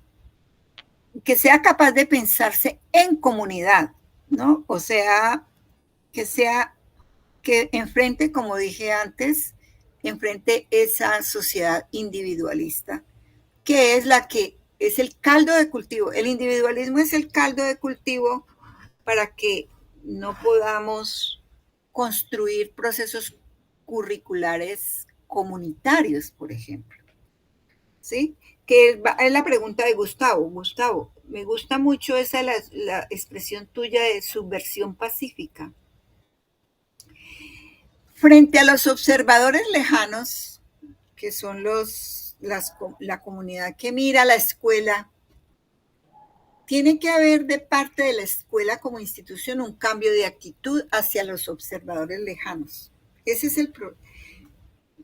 que sea capaz de pensarse en comunidad, ¿no? O sea, que enfrente, como dije antes, enfrente esa sociedad individualista, que es el caldo de cultivo. El individualismo es el caldo de cultivo para que no podamos construir procesos curriculares comunitarios, por ejemplo. ¿Sí? Que es la pregunta de Gustavo. Gustavo, me gusta mucho esa la expresión tuya de subversión pacífica. Frente a los observadores lejanos, que son la comunidad que mira la escuela, tiene que haber de parte de la escuela como institución un cambio de actitud hacia los observadores lejanos. Ese es el problema.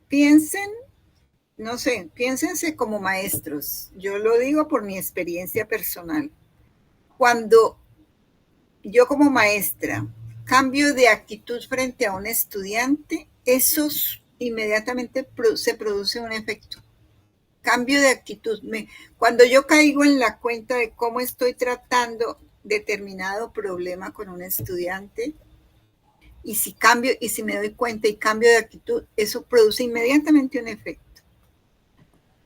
Piénsense como maestros. Yo lo digo por mi experiencia personal. Cuando yo como maestra cambio de actitud frente a un estudiante, eso inmediatamente se produce un efecto. Cambio de actitud. Cuando yo caigo en la cuenta de cómo estoy tratando determinado problema con un estudiante, y si me doy cuenta y cambio de actitud, eso produce inmediatamente un efecto.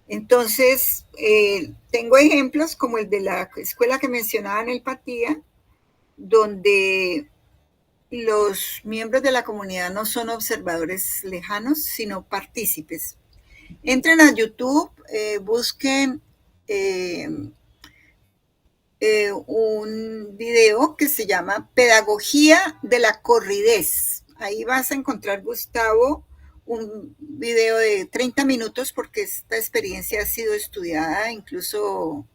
Entonces, tengo ejemplos como el de la escuela que mencionaba en el Patía, donde los miembros de la comunidad no son observadores lejanos, sino partícipes. Entren a YouTube, busquen un video que se llama Pedagogía de la Corridez. Ahí vas a encontrar, Gustavo, un video de 30 minutos porque esta experiencia ha sido estudiada, incluso,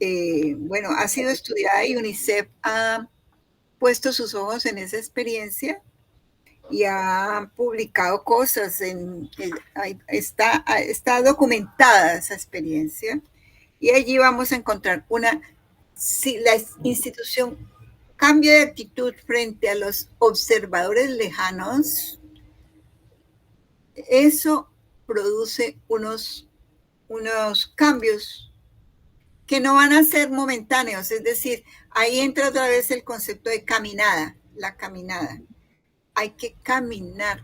ha sido estudiada y UNICEF ha puesto sus ojos en esa experiencia y ha publicado cosas, está documentada esa experiencia y allí vamos a encontrar si la institución cambia de actitud frente a los observadores lejanos, eso produce unos cambios que no van a ser momentáneos, es decir, ahí entra otra vez el concepto de caminada, la caminada. Hay que caminar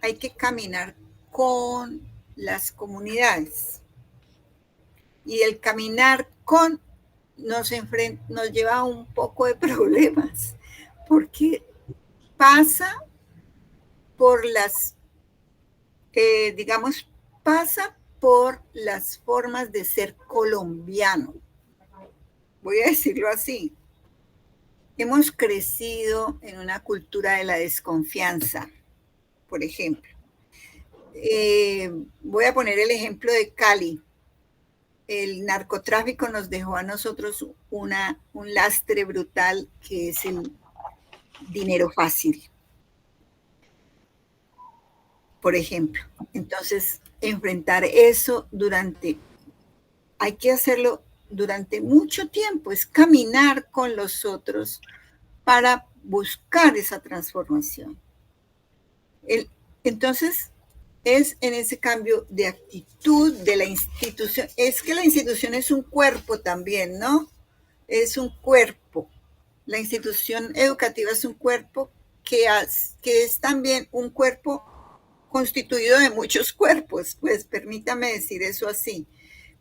hay que caminar con las comunidades. Y el caminar nos lleva a un poco de problemas, porque pasa por las formas de ser colombiano. Voy a decirlo así. Hemos crecido en una cultura de la desconfianza, por ejemplo. Voy a poner el ejemplo de Cali. El narcotráfico nos dejó a nosotros un lastre brutal que es el dinero fácil, por ejemplo. Entonces, enfrentar eso hay que hacerlo durante mucho tiempo, es caminar con los otros para buscar esa transformación. Entonces, es en ese cambio de actitud de la institución. Es que la institución es un cuerpo también, ¿no? Es un cuerpo. La institución educativa es un cuerpo que es también un cuerpo constituido de muchos cuerpos. Pues permítame decir eso así.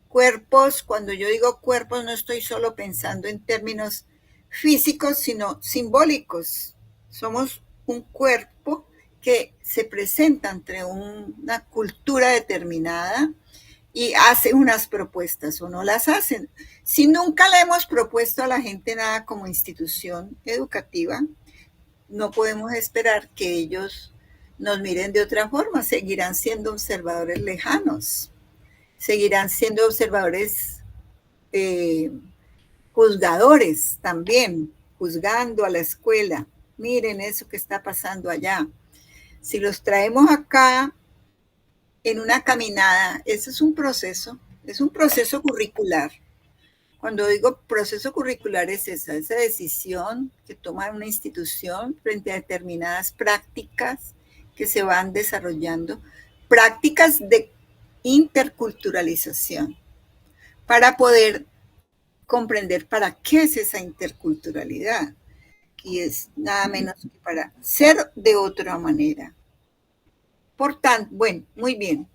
Cuerpos, cuando yo digo cuerpos, no estoy solo pensando en términos físicos, sino simbólicos. Somos un cuerpo que se presenta ante una cultura determinada y hace unas propuestas o no las hacen. Si nunca le hemos propuesto a la gente nada como institución educativa, no podemos esperar que ellos nos miren de otra forma. Seguirán siendo observadores lejanos, seguirán siendo observadores juzgadores también, juzgando a la escuela. Miren eso que está pasando allá. Si los traemos acá en una caminada, ese es un proceso curricular. Cuando digo proceso curricular es esa decisión que toma una institución frente a determinadas prácticas que se van desarrollando, prácticas de interculturalización, para poder comprender para qué es esa interculturalidad. Y es nada menos que para ser de otra manera. Por tanto, bueno, muy bien.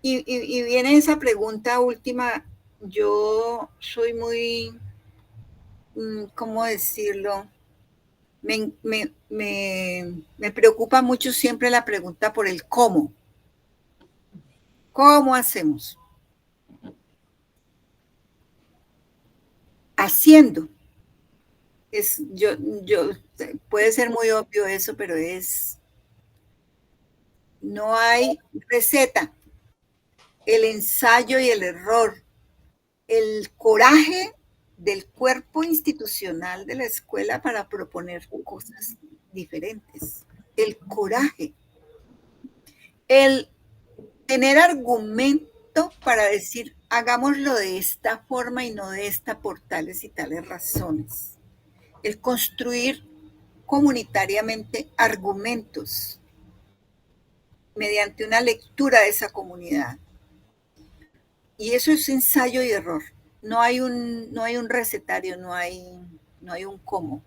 Y viene esa pregunta última. Yo soy muy, ¿cómo decirlo? me preocupa mucho siempre la pregunta por el cómo. ¿Cómo hacemos? Haciendo. Puede ser muy obvio eso, pero no hay receta. El ensayo y el error, el coraje del cuerpo institucional de la escuela para proponer cosas diferentes, el coraje, el tener argumento para decir, hagámoslo de esta forma y no de esta por tales y tales razones, el construir comunitariamente argumentos mediante una lectura de esa comunidad. Y eso es ensayo y error. No hay un recetario, no hay un cómo.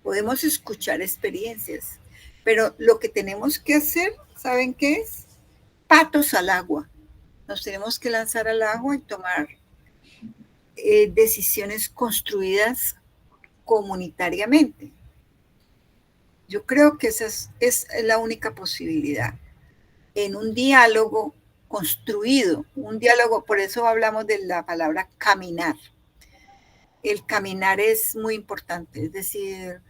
Podemos escuchar experiencias, pero lo que tenemos que hacer, ¿saben qué es? Patos al agua. Nos tenemos que lanzar al agua y tomar decisiones construidas comunitariamente. Yo creo que esa es la única posibilidad. En un diálogo construido, un diálogo, por eso hablamos de la palabra caminar. El caminar es muy importante, es decir,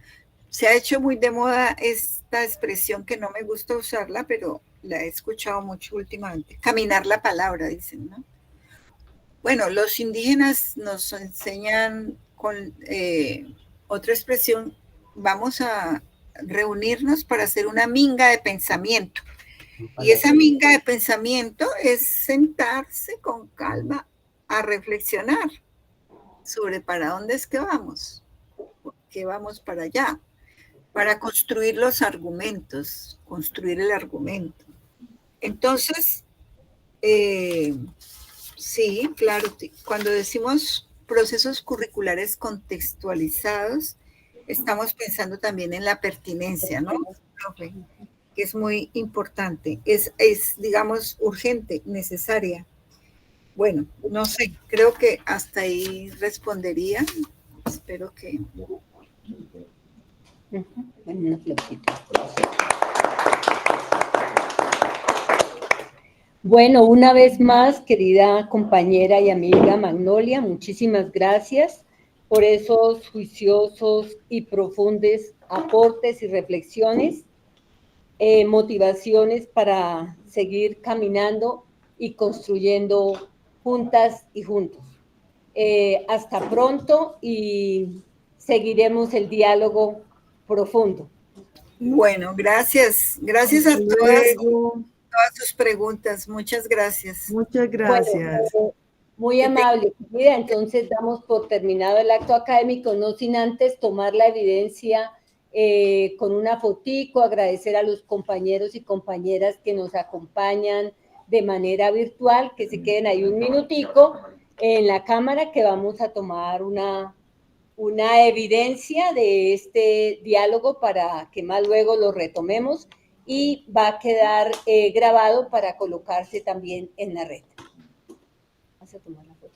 se ha hecho muy de moda esta expresión que no me gusta usarla, pero la he escuchado mucho últimamente. Caminar la palabra, dicen, ¿no? Bueno, los indígenas nos enseñan con otra expresión, vamos a reunirnos para hacer una minga de pensamiento. Y esa minga de pensamiento es sentarse con calma a reflexionar sobre para dónde es que vamos, por qué vamos para allá, para construir los argumentos, construir el argumento. Entonces, sí, claro, cuando decimos procesos curriculares contextualizados, estamos pensando también en la pertinencia, ¿no? Que es muy importante, es, digamos, urgente, necesaria. Bueno, no sé, creo que hasta ahí respondería. Espero que... Una flojita. Bueno, una vez más, querida compañera y amiga Magnolia, muchísimas gracias por esos juiciosos y profundos aportes y reflexiones. Motivaciones para seguir caminando y construyendo juntas y juntos. Hasta pronto y seguiremos el diálogo profundo. Bueno, gracias. Gracias a todas sus preguntas. Muchas gracias. Muchas gracias. Bueno, muy amable. Mira, entonces damos por terminado el acto académico, no sin antes tomar la evidencia con una fotico, agradecer a los compañeros y compañeras que nos acompañan de manera virtual, que se queden ahí un minutico en la cámara, que vamos a tomar una evidencia de este diálogo para que más luego lo retomemos y va a quedar grabado para colocarse también en la red. ¿Vas a tomar la foto?